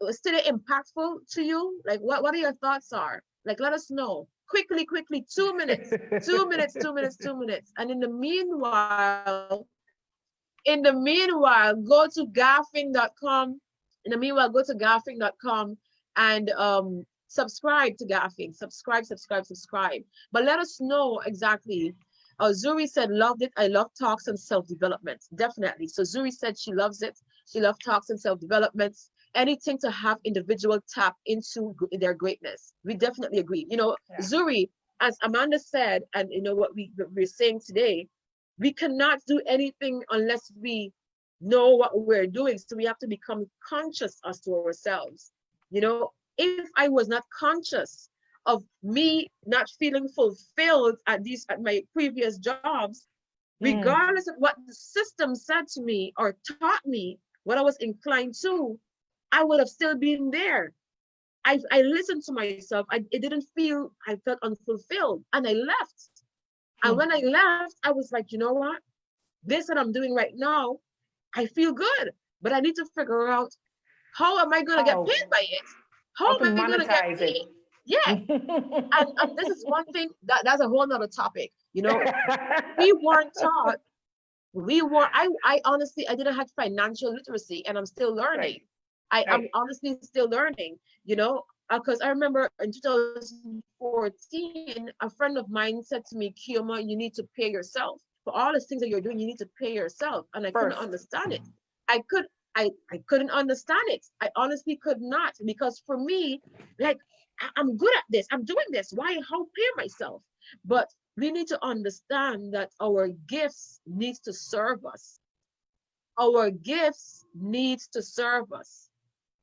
Was today impactful to you? Like what are your thoughts are? Like let us know. Quickly, 2 minutes. 2 minutes, 2 minutes, 2 minutes. And in the meanwhile, go to Gyhaffin.com. In the meanwhile, go to Gyhaffin.com and subscribe to Gyhaffin. Subscribe. But let us know exactly. Zuri said, loved it. I love talks and self-development. Definitely. So Zuri said she loves it. She loves talks and self-development. Anything to have individual tap into their greatness. We definitely agree. You know, Zuri, as Amanda said, and you know what we're saying today, we cannot do anything unless we know what we're doing. So we have to become conscious as to ourselves. You know, if I was not conscious of me not feeling fulfilled at my previous jobs, regardless of what the system said to me or taught me, what I was inclined to, I would have still been there. I listened to myself. I felt unfulfilled and I left. And when I left, I was like, you know what? This that I'm doing right now, I feel good, but I need to figure out how am I going to get paid by it? How am I going to get paid? Yeah. and this is one thing that's a whole nother topic. You know, we weren't taught. I honestly, I didn't have financial literacy and I'm still learning. I'm honestly still learning, you know, because I remember in 2014, a friend of mine said to me, Keoma, you need to pay yourself. For all the things that you're doing, you need to pay yourself. And I couldn't understand it. I couldn't understand it. I honestly could not, because for me, like I'm good at this. I'm doing this. Why pay myself? But we need to understand that our gifts needs to serve us. Our gifts needs to serve us.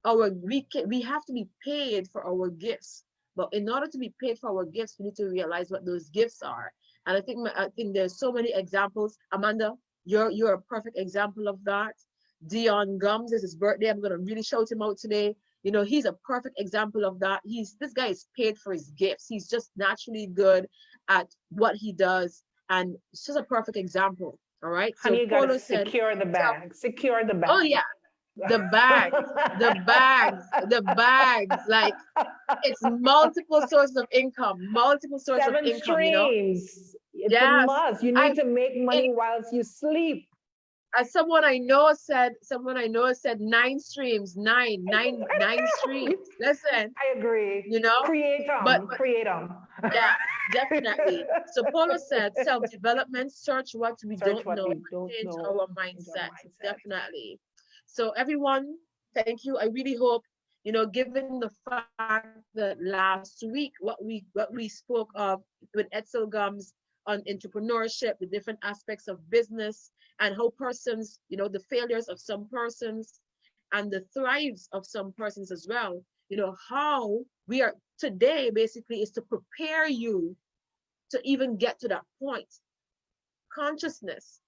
We have to be paid for our gifts. But in order to be paid for our gifts, we need to realize what those gifts are. And I think there's so many examples. Amanda, you're a perfect example of that. Dion Gumbs is his birthday. I'm gonna really shout him out today. You know, he's a perfect example of that. This guy is paid for his gifts. He's just naturally good at what he does, and it's just a perfect example. All right. Honey, So you gotta Polo said, secure the bag. Secure the bag. "Oh yeah, the bags, the bags. Like it's multiple sources of income, multiple sources of 7 income. You know, streams. It's a yes. must. You need to make money whilst you sleep. As someone I know said 9 streams, nine streams. Listen, I agree. you know, Create them. but Create them. yeah, definitely. So Polo said self-development, search what we Search don't what know, we don't change know. our Change our mindset. mindset. Definitely. So everyone, thank you. I really hope, you know, given the fact that last week what we spoke of with Edsel Gumbs on entrepreneurship, the different aspects of business, and how persons, you know, the failures of some persons and the thrives of some persons as well, you know, how we are today basically is to prepare you to even get to that point. Consciousness,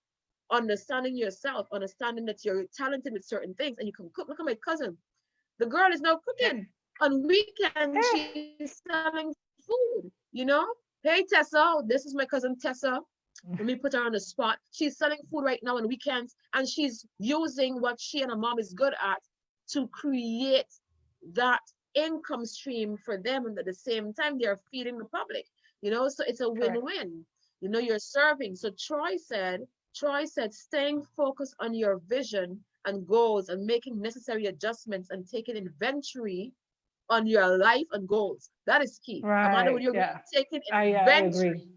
understanding yourself, understanding that you're talented with certain things and you can cook. Look at my cousin. The girl is now cooking. On weekends, she's selling food, you know? Hey, Tessa, this is my cousin Tessa. Let me put her on the spot. She's selling food right now on weekends, and she's using what she and her mom is good at to create that income stream for them. And at the same time, they're feeding the public, you know? So it's a win-win. You know, you're serving. So Troy said, staying focused on your vision and goals and making necessary adjustments and taking inventory on your life and goals. That is key. Right. Amanda, would you agree? Taking inventory. I agree.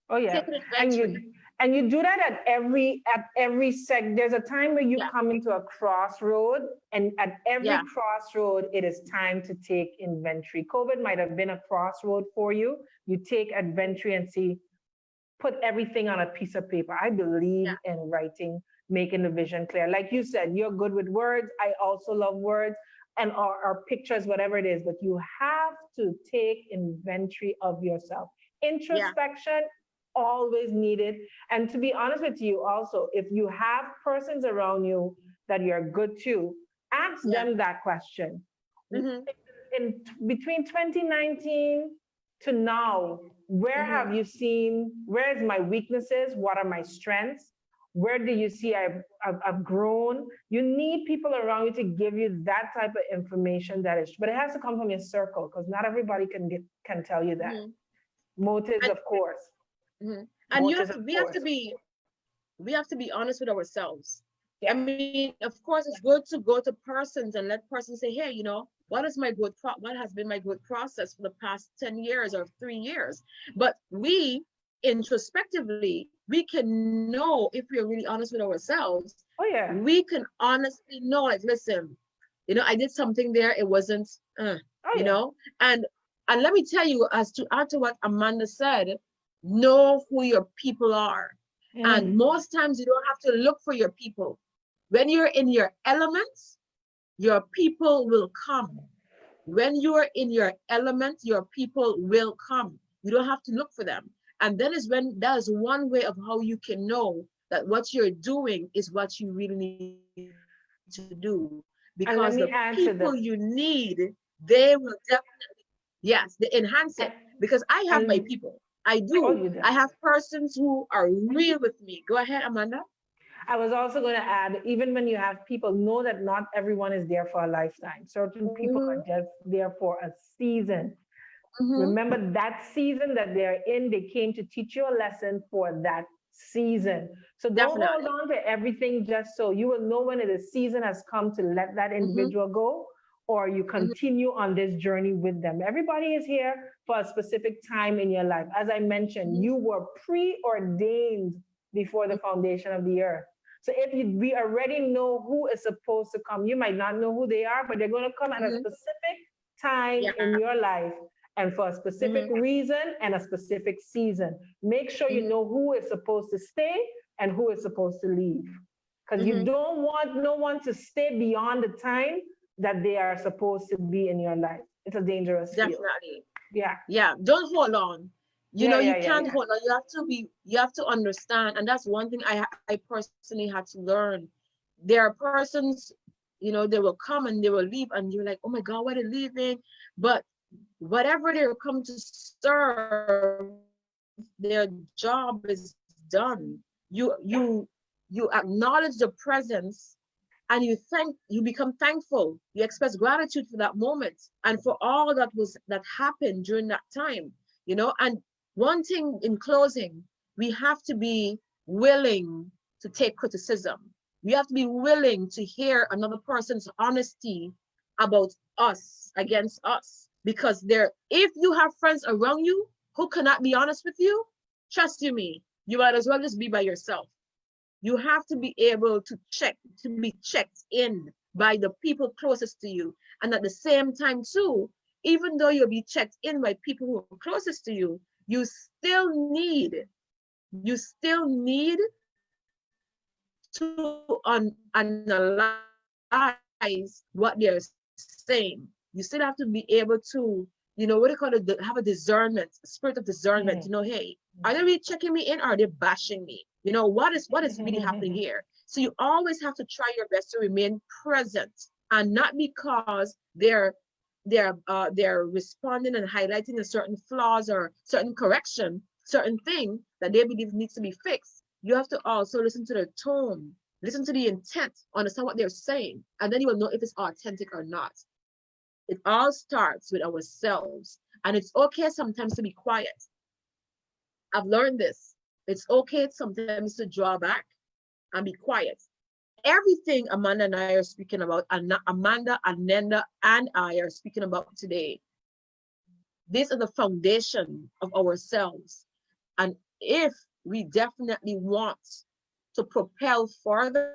Oh yeah. Taking inventory. And you do that at every there's a time where you come into a crossroad, and at every crossroad it is time to take inventory. COVID might have been a crossroad for you. You take inventory and see, put everything on a piece of paper. I believe in writing, making the vision clear. Like you said, you're good with words. I also love words and or pictures, whatever it is, but you have to take inventory of yourself. Introspection, always needed. And to be honest with you also, if you have persons around you that you're good to, ask them that question. In between 2019 to now, where have you seen, where is my weaknesses? What are my strengths? Where do you see I've grown? You need people around you to give you that type of information but it has to come from your circle, because not everybody can tell you that. Motives, of course. And we have to be honest with ourselves. I mean, of course, it's good to go to persons and let persons say, hey, you know, what has been my growth process for the past 10 years or 3 years? But we introspectively, we can know, if we're really honest with ourselves, we can honestly know, like, listen, you know, I did something there, it wasn't, you know, and let me tell you, as to add to what Amanda said, know who your people are. And most times you don't have to look for your people. When you're in your elements, your people will come. When you're in your element, your people will come. You don't have to look for them. And then that is one way of how you can know that what you're doing is what you really need to do. Because the people you need, they will definitely, they enhance it. Because I have my people. I do. I have persons who are real with me. Go ahead, Amanda. I was also going to add, even when you have people, know that not everyone is there for a lifetime. Certain people are just there for a season. Remember that season that they're in, they came to teach you a lesson for that season. So don't hold on to everything just so. You will know when the season has come to let that individual go, or you continue on this journey with them. Everybody is here for a specific time in your life. As I mentioned, you were preordained before the foundation of the earth. So we already know who is supposed to come. You might not know who they are, but they're going to come at a specific time Yeah. in your life and for a specific reason and a specific season. Make sure you know who is supposed to stay and who is supposed to leave. Because you don't want no one to stay beyond the time that they are supposed to be in your life. It's a dangerous field. Definitely. Yeah. Yeah. Don't hold on. You know, you can't hold on. You have to understand. And that's one thing I personally had to learn. There are persons, you know, they will come and they will leave, and you're like, oh my God, why are they leaving? But whatever they're coming to serve, their job is done. You acknowledge the presence, and you become thankful. You express gratitude for that moment and for all that happened during that time, you know. And one thing in closing, we have to be willing to take criticism. We have to be willing to hear another person's honesty about us against us, because if you have friends around you who cannot be honest with you, trust you me, you might as well just be by yourself. You have to be able to be checked in by the people closest to you. And at the same time too, even though you'll be checked in by people who are closest to you, you still need to analyze what they're saying. You still have to be able to, you know, what do you call it, have a discernment, a spirit of discernment, you know, hey, are they really checking me in, or are they bashing me? You know, what is really happening here? So you always have to try your best to remain present, and not because they're responding and highlighting a certain flaws or certain correction, certain thing that they believe needs to be fixed. You have to also listen to their tone, listen to the intent, understand what they're saying, and then you will know if it's authentic or not. It all starts with ourselves, and it's okay sometimes to be quiet. I've learned this. It's okay sometimes to draw back and be quiet. Everything Amanda and I are speaking about, and Amanda, Anenda, and I are speaking about today, these are the foundation of ourselves. And if we definitely want to propel further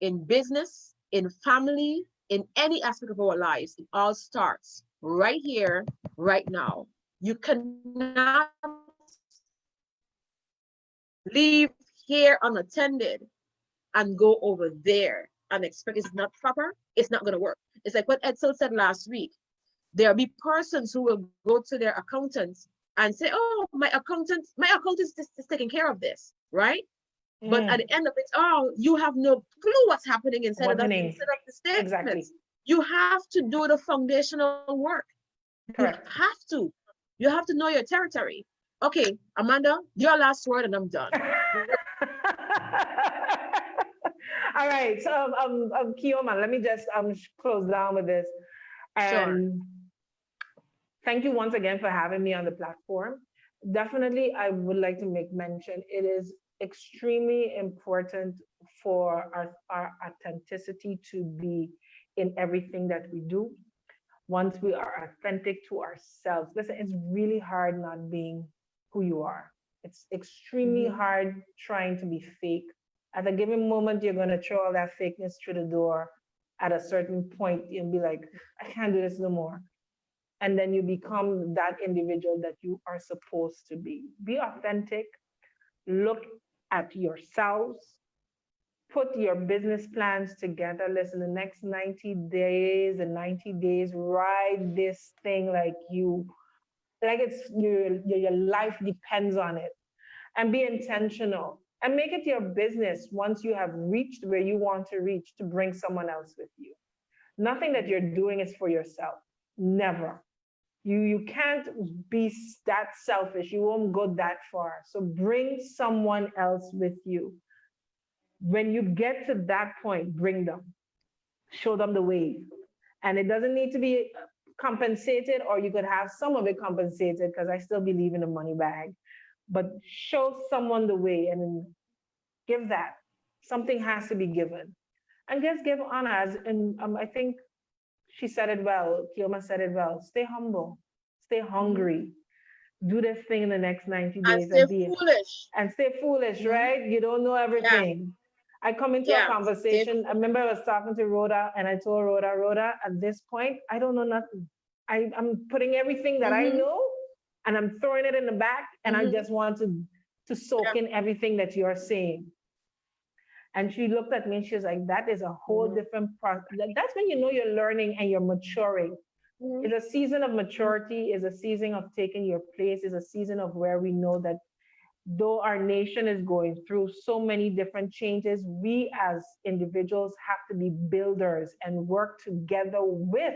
in business, in family, in any aspect of our lives, it all starts right here, right now. You cannot leave here unattended and go over there and expect it's not proper. It's not going to work. It's like what Edsel said last week. There'll be persons who will go to their accountants and say, oh, my accountant is taking care of this, right? But at the end of it, you have no clue what's happening inside of the statements. Exactly. You have to do the foundational work. Correct. You have to know your territory. Okay, Amanda, your last word, and I'm done. All right, so Keoma, let me just close down with this. And thank you once again for having me on the platform. Definitely, I would like to make mention, it is extremely important for our authenticity to be in everything that we do. Once we are authentic to ourselves, listen, it's really hard not being who you are. It's extremely hard trying to be fake. At a given moment, you're going to throw all that fakeness through the door. At a certain point, you'll be like, I can't do this no more. And then you become that individual that you are supposed to be. Be authentic. Look at yourselves. Put your business plans together. Listen, the next 90 days and 90 days, ride this thing like it's your life depends on it. And be intentional. And make it your business once you have reached where you want to reach to bring someone else with you. Nothing that you're doing is for yourself. Never. You can't be that selfish. You won't go that far. So bring someone else with you. When you get to that point, bring them. Show them the way. And it doesn't need to be compensated, or you could have some of it compensated, because I still believe in the money bag. But show someone the way and give that. Something has to be given. And just give honor. And I think she said it well. Keoma said it well. Stay humble. Stay hungry. Do this thing in the next 90 days. And stay foolish. And stay foolish, right? You don't know everything. I come into a conversation. I remember I was talking to Rhoda and I told Rhoda, at this point, I don't know nothing. I'm putting everything that I know and I'm throwing it in the back and I just want to soak in everything that you're saying. And she looked at me and she was like, that is a whole different process. That's when you know you're learning and you're maturing. It's a season of maturity, is a season of taking your place, is a season of where we know that though our nation is going through so many different changes, we as individuals have to be builders and work together with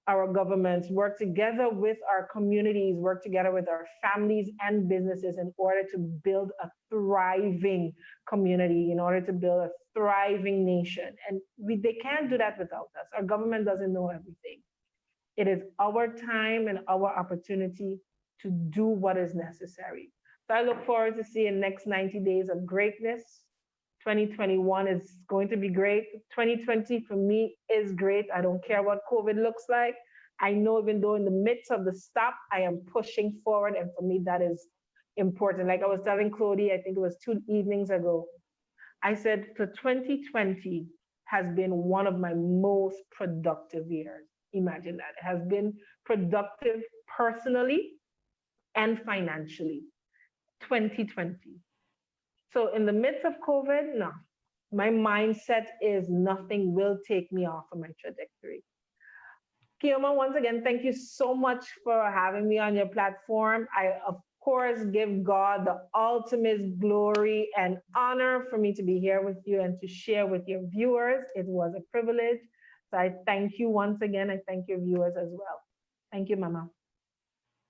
our governments, work together with our communities, work together with our families and businesses in order to build a thriving community, in order to build a thriving nation. And they can't do that without us. Our government doesn't know everything. It is our time and our opportunity to do what is necessary. So I look forward to seeing next 90 days of greatness. 2021 is going to be great. 2020 for me is great. I don't care what COVID looks like. I know even though in the midst of the stop, I am pushing forward. And for me, that is important. Like I was telling Claudie, I think it was 2 evenings ago, I said, for 2020 has been one of my most productive years. Imagine that. It has been productive personally and financially. 2020. So in the midst of COVID, no, my mindset is nothing will take me off of my trajectory. Keoma, once again, thank you so much for having me on your platform. I, of course, give God the ultimate glory and honor for me to be here with you and to share with your viewers. It was a privilege. So I thank you once again. I thank your viewers as well. Thank you, Mama.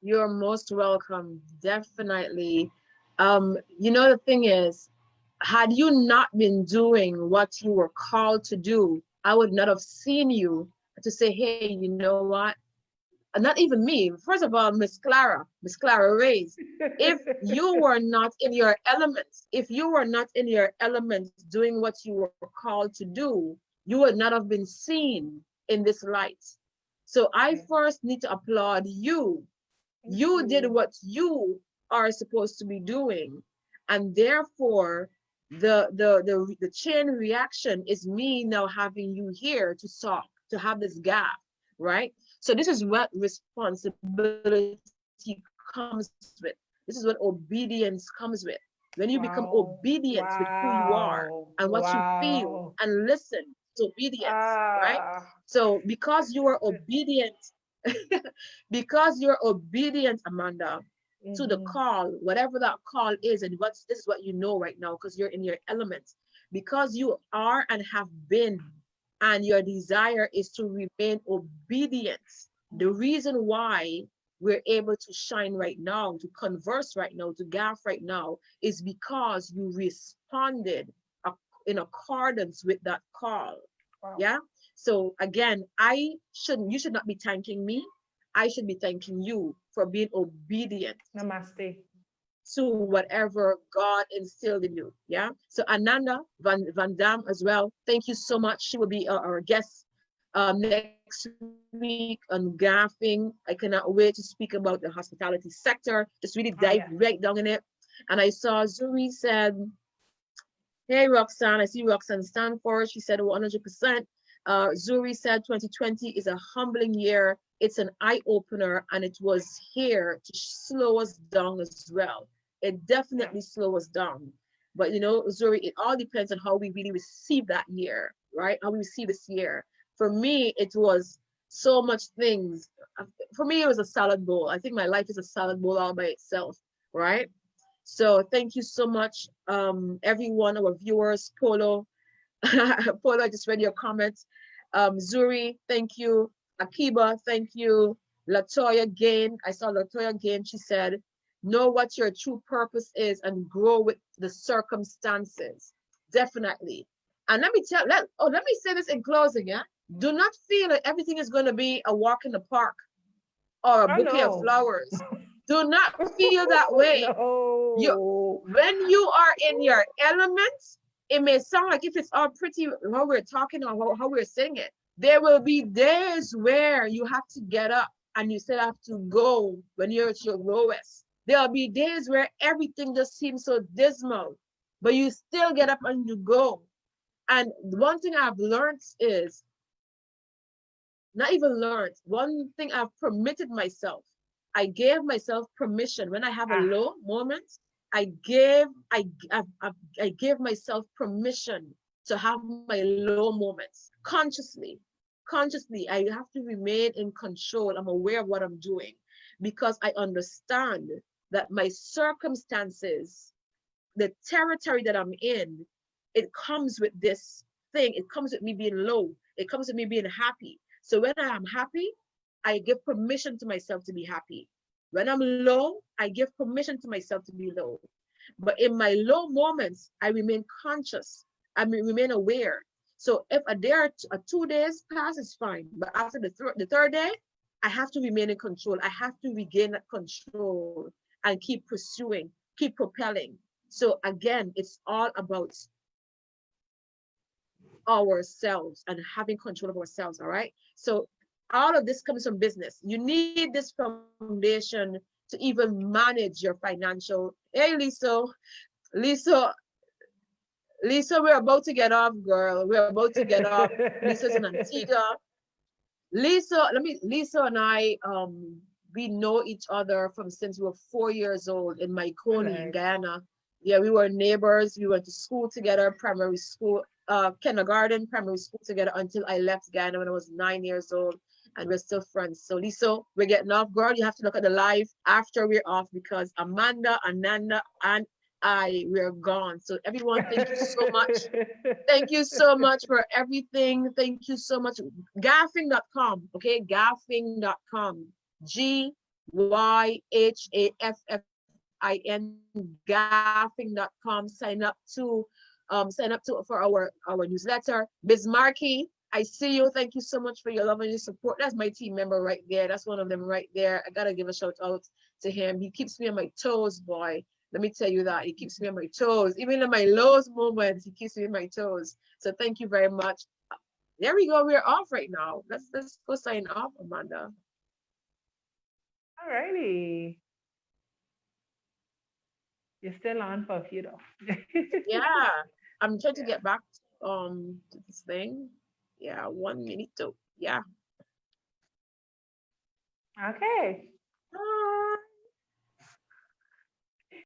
You're most welcome, definitely. You know, the thing is, had you not been doing what you were called to do, I would not have seen you to say, hey, you know what? Not even me. First of all, Miss Clara Reyes, if you were not in your elements, doing what you were called to do, you would not have been seen in this light. So I first need to applaud you. You did what you are supposed to be doing, and therefore the chain reaction is me now having you here to talk, to have this gap, right? So this is what responsibility comes with. This is what obedience comes with. When you become obedient with who you are and what you feel and listen to obedience, right? So because you are obedient, because you're obedient, Amanda, to the call, whatever that call is, and this is what you know right now, because you're in your element, because you are and have been, and your desire is to remain obedient. The reason why we're able to shine right now, to converse right now, to Gyhaff right now, is because you responded in accordance with that call. Yeah. So again, you should not be thanking me. I should be thanking you for being obedient. Namaste. To whatever God instilled in you. Yeah. So Anenda Zaandam as well. Thank you so much. She will be our guest next week on Gyhaffing. I cannot wait to speak about the hospitality sector. Just really dive right down in it. And I saw Zuri said, hey, Roxanne. I see Roxanne Stanford. She said 100%. Zuri said 2020 is a humbling year. It's an eye-opener, and it was here to slow us down as well. It definitely slowed us down. But you know, Zuri, it all depends on how we really receive that year, right? How we receive this year. For me, it was so much things. For me, it was a salad bowl. I think my life is a salad bowl all by itself, right? So thank you so much, everyone, our viewers. Polo, Polo, I just read your comments. Zuri, thank you. Akiba, thank you. Latoya Gain, I saw Latoya Gain. She said, know what your true purpose is and grow with the circumstances. Definitely. And let me say this in closing, yeah? Do not feel that everything is going to be a walk in the park or a bouquet of flowers. Do not feel that way. No. When you are in your element, it may sound like if it's all pretty how we're talking or how we're saying it. There will be days where you have to get up and you still have to go when you're at your lowest. There'll be days where everything just seems so dismal. but you still get up and you go. And one thing I've learned is, not even learned, one thing I've permitted myself. I gave myself permission when I have a low moment. I give myself permission to have my low moments consciously. Consciously, I have to remain in control. I'm aware of what I'm doing because I understand that my circumstances, the territory that I'm in, it comes with this thing. It comes with me being low. It comes with me being happy. So when I am happy, I give permission to myself to be happy. When I'm low, I give permission to myself to be low. But in my low moments, I remain conscious. I remain aware. So if a day or 2 days pass, it's fine. But after the third day, I have to remain in control. I have to regain that control and keep pursuing, keep propelling. So again, it's all about ourselves and having control of ourselves. All right. So all of this comes from business. You need this foundation to even manage your financial. Hey, Lisa, we're about to get off, girl. We're about to get off. Lisa's in Antigua. Lisa and I, we know each other from since we were 4 years old in Maikoni in Guyana. Yeah, we were neighbors. We went to school together, primary school, kindergarten, primary school together until I left Guyana when I was 9 years old. And we're still friends. So Lisa, we're getting off, girl. You have to look at the live after we're off because Amanda, Ananda, and we're gone. So everyone, thank you so much. Thank you so much for everything. Thank you so much. Gyhaffin.com, okay? Gyhaffin.com. Gyhaffin, Gyhaffin.com. Sign up for our newsletter. Ms. Markey, I see you. Thank you so much for your love and your support. That's my team member right there. That's one of them right there. I gotta give a shout out to him. He keeps me on my toes, boy. Let me tell you that. He keeps me on my toes. Even in my lowest moments, he keeps me on my toes. So thank you very much. There we go. We're off right now. Let's go sign off, Amanda. All righty. You're still on for a few though. Yeah. I'm trying to get back to this thing. Yeah, 1 minute too. Yeah. Okay. Bye.